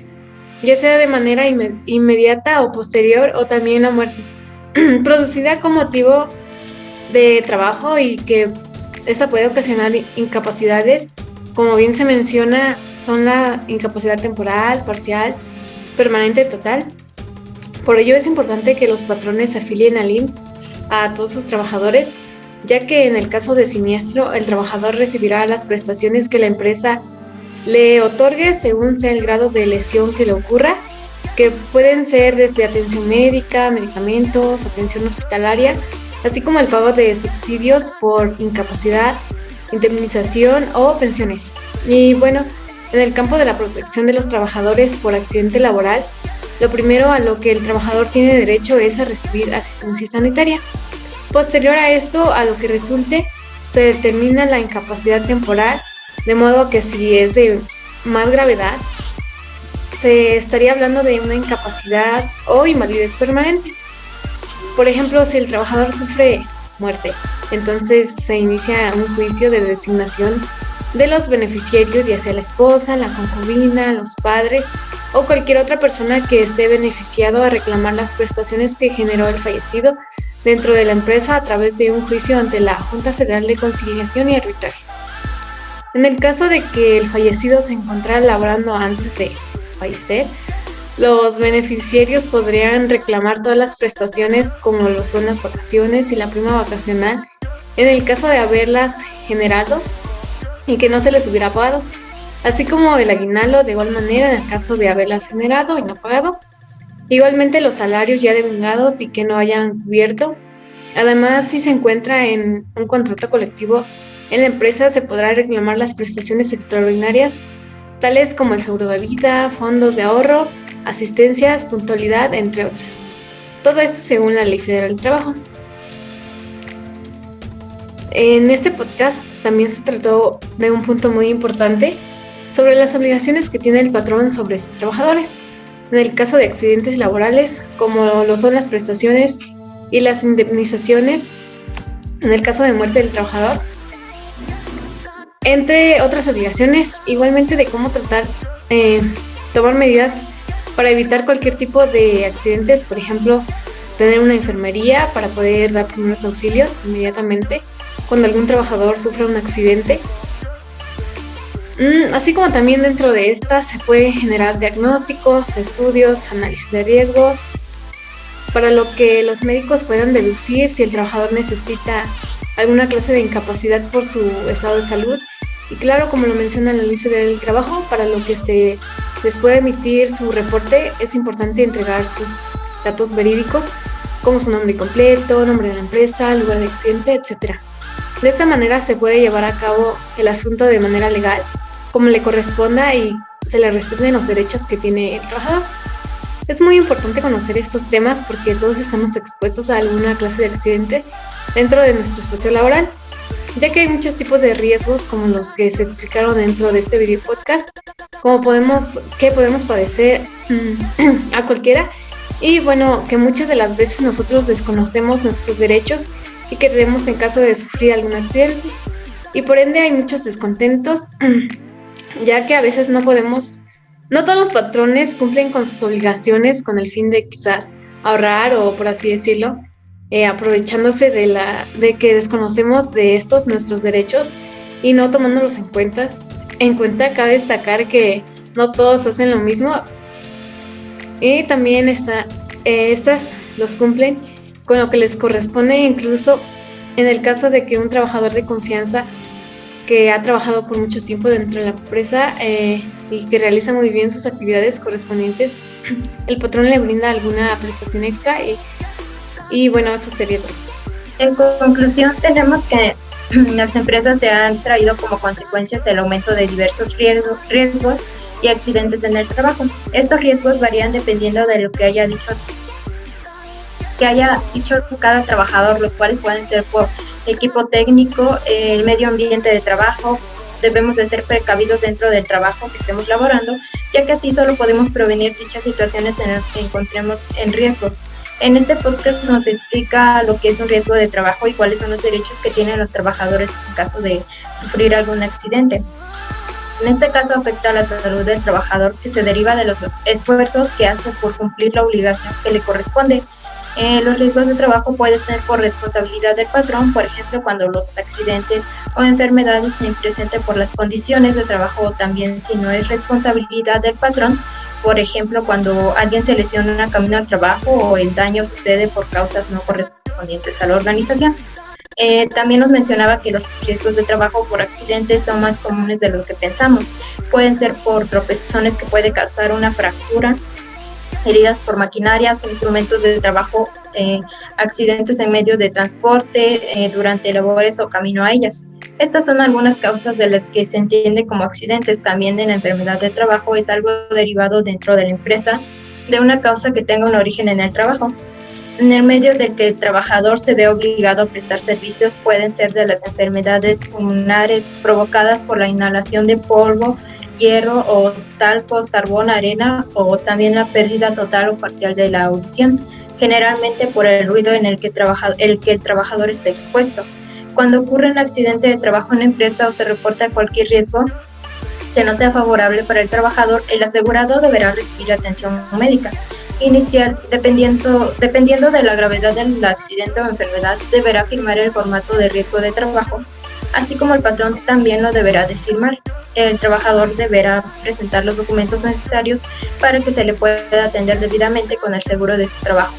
ya sea de manera inmediata o posterior, o también la muerte, producida con motivo de trabajo, y que esta puede ocasionar incapacidades, como bien se menciona, son la incapacidad temporal, parcial, permanente, total. Por ello es importante que los patrones afilien al IMSS a todos sus trabajadores, ya que en el caso de siniestro, el trabajador recibirá las prestaciones que la empresa le otorgue según sea el grado de lesión que le ocurra, que pueden ser desde atención médica, medicamentos, atención hospitalaria, así como el pago de subsidios por incapacidad, indemnización o pensiones. Y bueno, en el campo de la protección de los trabajadores por accidente laboral, lo primero a lo que el trabajador tiene derecho es a recibir asistencia sanitaria. Posterior a esto, a lo que resulte, se determina la incapacidad temporal, de modo que si es de más gravedad, se estaría hablando de una incapacidad o invalidez permanente. Por ejemplo, si el trabajador sufre muerte, entonces se inicia un juicio de designación de los beneficiarios, ya sea la esposa, la concubina, los padres o cualquier otra persona que esté beneficiado a reclamar las prestaciones que generó el fallecido dentro de la empresa a través de un juicio ante la Junta Federal de Conciliación y Arbitraje. En el caso de que el fallecido se encontrara laborando antes de fallecer, los beneficiarios podrían reclamar todas las prestaciones, como lo son las vacaciones y la prima vacacional, en el caso de haberlas generado y que no se les hubiera pagado, así como el aguinaldo de igual manera en el caso de haberlas generado y no pagado. Igualmente los salarios ya devengados y que no hayan cubierto. Además, si se encuentra en un contrato colectivo en la empresa, se podrá reclamar las prestaciones extraordinarias, tales como el seguro de vida, fondos de ahorro, asistencias, puntualidad, entre otras. Todo esto según la Ley Federal del Trabajo. En este podcast también se trató de un punto muy importante sobre las obligaciones que tiene el patrón sobre sus trabajadores. En el caso de accidentes laborales, como lo son las prestaciones y las indemnizaciones, en el caso de muerte del trabajador, entre otras obligaciones, igualmente de cómo tomar medidas para evitar cualquier tipo de accidentes, por ejemplo, tener una enfermería para poder dar primeros auxilios inmediatamente cuando algún trabajador sufre un accidente. Así como también dentro de estas se pueden generar diagnósticos, estudios, análisis de riesgos, para lo que los médicos puedan deducir si el trabajador necesita alguna clase de incapacidad por su estado de salud. Y claro, como lo menciona la Ley Federal del Trabajo, para lo que se les puede emitir su reporte, es importante entregar sus datos verídicos, como su nombre completo, nombre de la empresa, lugar de accidente, etc. De esta manera se puede llevar a cabo el asunto de manera legal, como le corresponda, y se le respeten los derechos que tiene el trabajador. Es muy importante conocer estos temas porque todos estamos expuestos a alguna clase de accidente dentro de nuestro espacio laboral. ya que hay muchos tipos de riesgos como los que se explicaron dentro de este video podcast, que podemos padecer a cualquiera, y bueno, que muchas de las veces nosotros desconocemos nuestros derechos y que tenemos en caso de sufrir algún accidente, y por ende hay muchos descontentos, ya que a veces no todos los patrones cumplen con sus obligaciones con el fin de quizás ahorrar o, por así decirlo, aprovechándose de que desconocemos de estos nuestros derechos y no tomándolos en cuenta. Cabe destacar que no todos hacen lo mismo, y también estas los cumplen con lo que les corresponde, incluso en el caso de que un trabajador de confianza que ha trabajado por mucho tiempo dentro de la empresa y que realiza muy bien sus actividades correspondientes, el patrón le brinda alguna prestación extra y bueno, eso sería todo. En conclusión, tenemos que las empresas se han traído como consecuencias el aumento de diversos riesgos y accidentes en el trabajo. Estos riesgos varían dependiendo de lo que haya dicho cada trabajador, los cuales pueden ser por equipo técnico, el medio ambiente de trabajo. Debemos de ser precavidos dentro del trabajo que estemos laborando, ya que así solo podemos prevenir dichas situaciones en las que encontremos en riesgo. En este podcast nos explica lo que es un riesgo de trabajo y cuáles son los derechos que tienen los trabajadores en caso de sufrir algún accidente. En este caso afecta a la salud del trabajador, que se deriva de los esfuerzos que hace por cumplir la obligación que le corresponde. Los riesgos de trabajo pueden ser por responsabilidad del patrón, por ejemplo, cuando los accidentes o enfermedades se presenten por las condiciones de trabajo, o también si no es responsabilidad del patrón, por ejemplo, cuando alguien se lesiona camino al trabajo o el daño sucede por causas no correspondientes a la organización. También nos mencionaba que los riesgos de trabajo por accidentes son más comunes de lo que pensamos. Pueden ser por tropezones que puede causar una fractura, heridas por maquinarias o instrumentos de trabajo, accidentes en medio de transporte, durante labores o camino a ellas. Estas son algunas causas de las que se entiende como accidentes. También en la enfermedad de trabajo es algo derivado dentro de la empresa de una causa que tenga un origen en el trabajo. En el medio del que el trabajador se ve obligado a prestar servicios pueden ser de las enfermedades pulmonares provocadas por la inhalación de polvo, hierro o talcos, carbón, arena, o también la pérdida total o parcial de la audición, generalmente por el ruido en el que el trabajador está expuesto. Cuando ocurre un accidente de trabajo en la empresa o se reporta cualquier riesgo que no sea favorable para el trabajador, el asegurado deberá recibir atención médica inicial. Dependiendo de la gravedad del accidente o enfermedad, deberá firmar el formato de riesgo de trabajo, así como el patrón también lo deberá de firmar. El trabajador deberá presentar los documentos necesarios para que se le pueda atender debidamente con el seguro de su trabajo.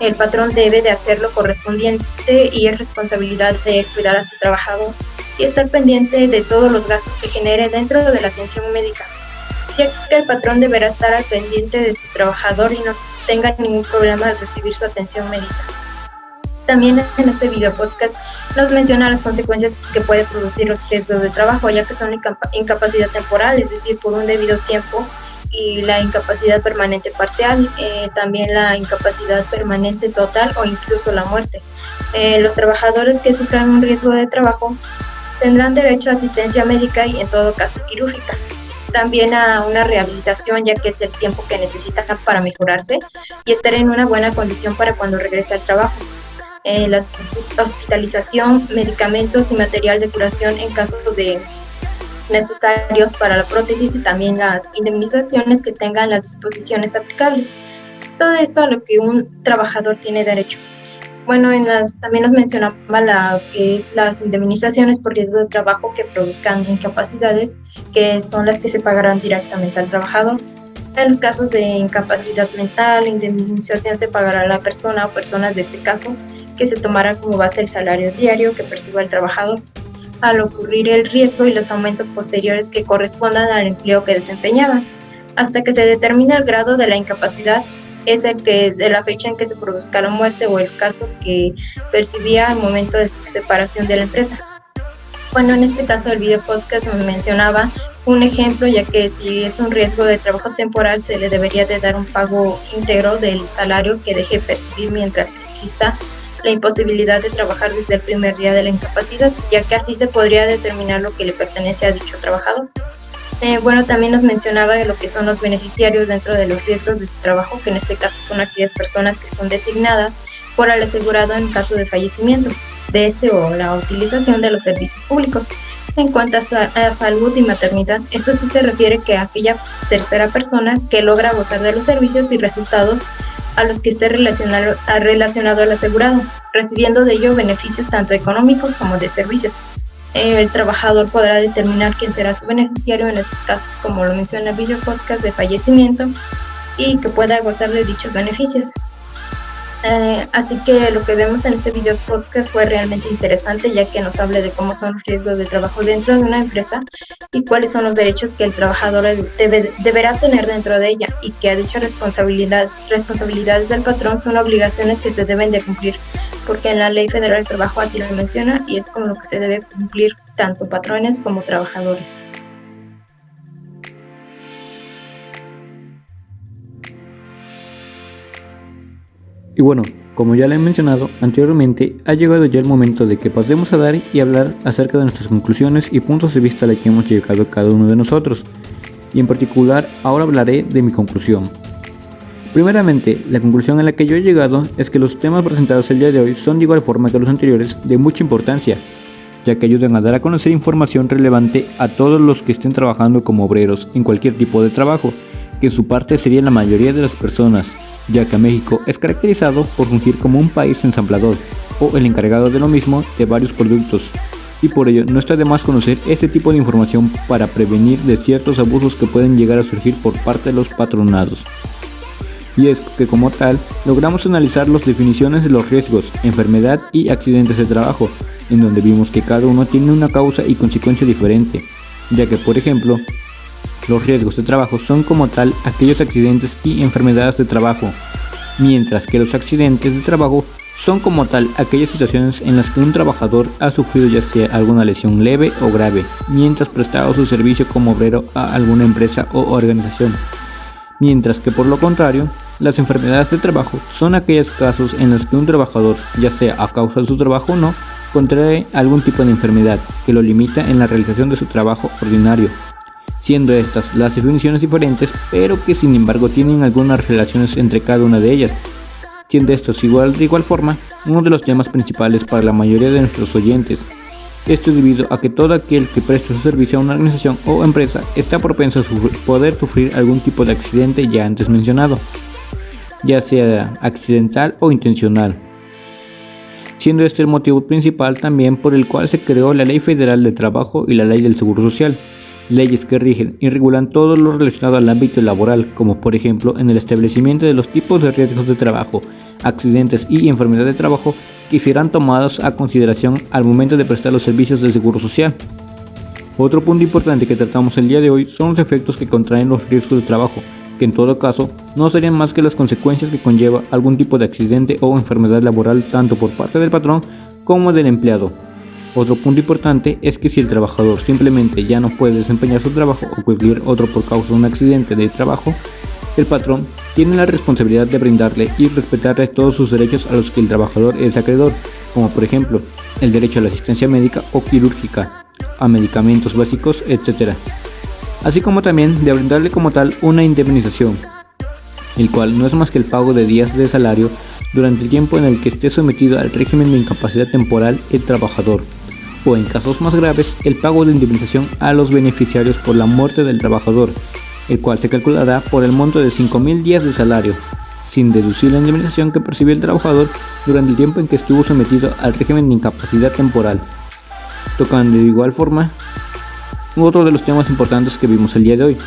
El patrón debe de hacer lo correspondiente y es responsabilidad de él cuidar a su trabajador y estar pendiente de todos los gastos que genere dentro de la atención médica, ya que el patrón deberá estar al pendiente de su trabajador y no tenga ningún problema al recibir su atención médica. También en este video podcast nos menciona las consecuencias que puede producir los riesgos de trabajo, ya que son incapacidad temporal, es decir, por un debido tiempo, y la incapacidad permanente parcial, también la incapacidad permanente total o incluso la muerte. Los trabajadores que sufran un riesgo de trabajo tendrán derecho a asistencia médica y en todo caso quirúrgica. También a una rehabilitación, ya que es el tiempo que necesitan para mejorarse y estar en una buena condición para cuando regrese al trabajo. La hospitalización, medicamentos y material de curación en caso de necesarios para la prótesis, y también las indemnizaciones que tengan las disposiciones aplicables. Todo esto a lo que un trabajador tiene derecho. Bueno, también nos mencionaba las indemnizaciones por riesgo de trabajo que produzcan incapacidades, que son las que se pagarán directamente al trabajador. En los casos de incapacidad mental, la indemnización se pagará a la persona o personas de este caso, que se tomará como base el salario diario que perciba el trabajador al ocurrir el riesgo y los aumentos posteriores que correspondan al empleo que desempeñaba, hasta que se determine el grado de la incapacidad, es el que de la fecha en que se produzca la muerte o el caso que percibía al momento de su separación de la empresa. Bueno, en este caso el video podcast nos mencionaba un ejemplo, ya que si es un riesgo de trabajo temporal se le debería de dar un pago íntegro del salario que deje percibir mientras exista la imposibilidad de trabajar desde el primer día de la incapacidad, ya que así se podría determinar lo que le pertenece a dicho trabajador. También nos mencionaba de lo que son los beneficiarios dentro de los riesgos de trabajo, que en este caso son aquellas personas que son designadas por el asegurado en caso de fallecimiento de o la utilización de los servicios públicos. En cuanto a salud y maternidad, esto sí se refiere que a aquella tercera persona que logra gozar de los servicios y resultados a los que esté relacionado al asegurado, recibiendo de ello beneficios tanto económicos como de servicios. El trabajador podrá determinar quién será su beneficiario en estos casos, como lo menciona el video podcast de fallecimiento, y que pueda gozar de dichos beneficios. Así que lo que vemos en este video podcast fue realmente interesante, ya que nos habla de cómo son los riesgos de trabajo dentro de una empresa y cuáles son los derechos que el trabajador deberá tener dentro de ella, y que a dichas responsabilidades del patrón son obligaciones que se deben de cumplir, porque en la Ley Federal del Trabajo así lo menciona, y es con lo que se debe cumplir tanto patrones como trabajadores. Y bueno, como ya le he mencionado anteriormente, ha llegado ya el momento de que pasemos a dar y hablar acerca de nuestras conclusiones y puntos de vista a los que hemos llegado cada uno de nosotros. Y en particular, ahora hablaré de mi conclusión. Primeramente, la conclusión a la que yo he llegado es que los temas presentados el día de hoy son de igual forma que los anteriores de mucha importancia, ya que ayudan a dar a conocer información relevante a todos los que estén trabajando como obreros en cualquier tipo de trabajo, que en su parte sería la mayoría de las personas, ya que México es caracterizado por fungir como un país ensamblador, o el encargado de lo mismo de varios productos, y por ello no está de más conocer este tipo de información para prevenir de ciertos abusos que pueden llegar a surgir por parte de los patronados. Y es que como tal, logramos analizar las definiciones de los riesgos, enfermedad y accidentes de trabajo, en donde vimos que cada uno tiene una causa y consecuencia diferente, ya que por ejemplo, los riesgos de trabajo son como tal aquellos accidentes y enfermedades de trabajo, mientras que los accidentes de trabajo son como tal aquellas situaciones en las que un trabajador ha sufrido ya sea alguna lesión leve o grave, mientras prestaba su servicio como obrero a alguna empresa o organización. Mientras que por lo contrario, las enfermedades de trabajo son aquellos casos en los que un trabajador, ya sea a causa de su trabajo o no, contrae algún tipo de enfermedad que lo limita en la realización de su trabajo ordinario, siendo estas las definiciones diferentes, pero que sin embargo tienen algunas relaciones entre cada una de ellas, siendo estos de igual forma uno de los temas principales para la mayoría de nuestros oyentes. Esto es debido a que todo aquel que presta su servicio a una organización o empresa está propenso a poder sufrir algún tipo de accidente ya antes mencionado, ya sea accidental o intencional, siendo este el motivo principal también por el cual se creó la Ley Federal del Trabajo y la Ley del Seguro Social, leyes que rigen y regulan todo lo relacionado al ámbito laboral, como por ejemplo en el establecimiento de los tipos de riesgos de trabajo, accidentes y enfermedad de trabajo que serán tomados a consideración al momento de prestar los servicios de seguro social. Otro punto importante que tratamos el día de hoy son los efectos que contraen los riesgos de trabajo, que en todo caso no serían más que las consecuencias que conlleva algún tipo de accidente o enfermedad laboral tanto por parte del patrón como del empleado. Otro punto importante es que si el trabajador simplemente ya no puede desempeñar su trabajo o cualquier otro por causa de un accidente de trabajo, el patrón tiene la responsabilidad de brindarle y respetarle todos sus derechos a los que el trabajador es acreedor, como por ejemplo el derecho a la asistencia médica o quirúrgica, a medicamentos básicos, etc. Así como también de brindarle como tal una indemnización, el cual no es más que el pago de días de salario durante el tiempo en el que esté sometido al régimen de incapacidad temporal el trabajador, o en casos más graves, el pago de indemnización a los beneficiarios por la muerte del trabajador, el cual se calculará por el monto de 5,000 días de salario, sin deducir la indemnización que percibió el trabajador durante el tiempo en que estuvo sometido al régimen de incapacidad temporal. Tocando de igual forma otro de los temas importantes que vimos el día de hoy,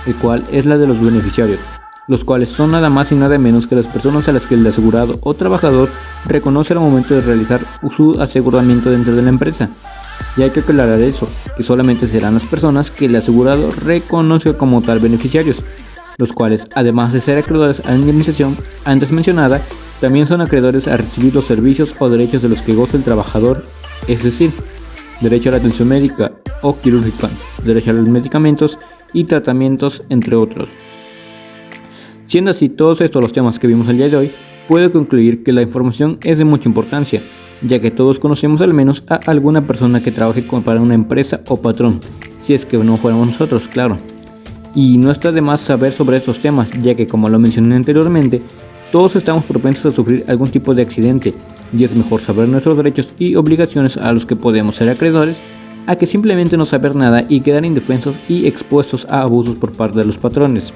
el cual es la de los beneficiarios, los cuales son nada más y nada menos que las personas a las que el asegurado o trabajador reconoce al momento de realizar su aseguramiento dentro de la empresa. Y hay que aclarar eso, que solamente serán las personas que el asegurado reconoce como tal beneficiarios, los cuales, además de ser acreedores a la indemnización antes mencionada, también son acreedores a recibir los servicios o derechos de los que goza el trabajador, es decir, derecho a la atención médica o quirúrgica, derecho a los medicamentos y tratamientos, entre otros. Siendo así todos estos los temas que vimos el día de hoy, puedo concluir que la información es de mucha importancia, ya que todos conocemos al menos a alguna persona que trabaje para una empresa o patrón, si es que no fuéramos nosotros, claro. Y no está de más saber sobre estos temas, ya que como lo mencioné anteriormente, todos estamos propensos a sufrir algún tipo de accidente, y es mejor saber nuestros derechos y obligaciones a los que podemos ser acreedores, a que simplemente no saber nada y quedar indefensos y expuestos a abusos por parte de los patrones.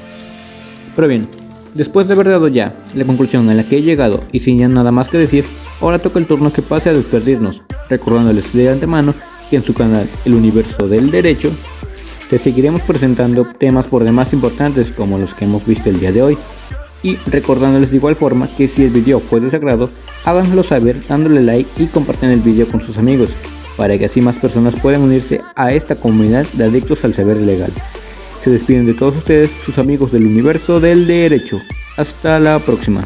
Pero bien, después de haber dado ya la conclusión a la que he llegado y sin ya nada más que decir, ahora toca el turno que pase a despedirnos, recordándoles de antemano que en su canal El Universo del Derecho te seguiremos presentando temas por demás importantes como los que hemos visto el día de hoy, y recordándoles de igual forma que si el video fue de su agrado, háganmelo saber dándole like y compartan el video con sus amigos, para que así más personas puedan unirse a esta comunidad de adictos al saber legal. Se despiden de todos ustedes sus amigos del Universo del Derecho. Hasta la próxima.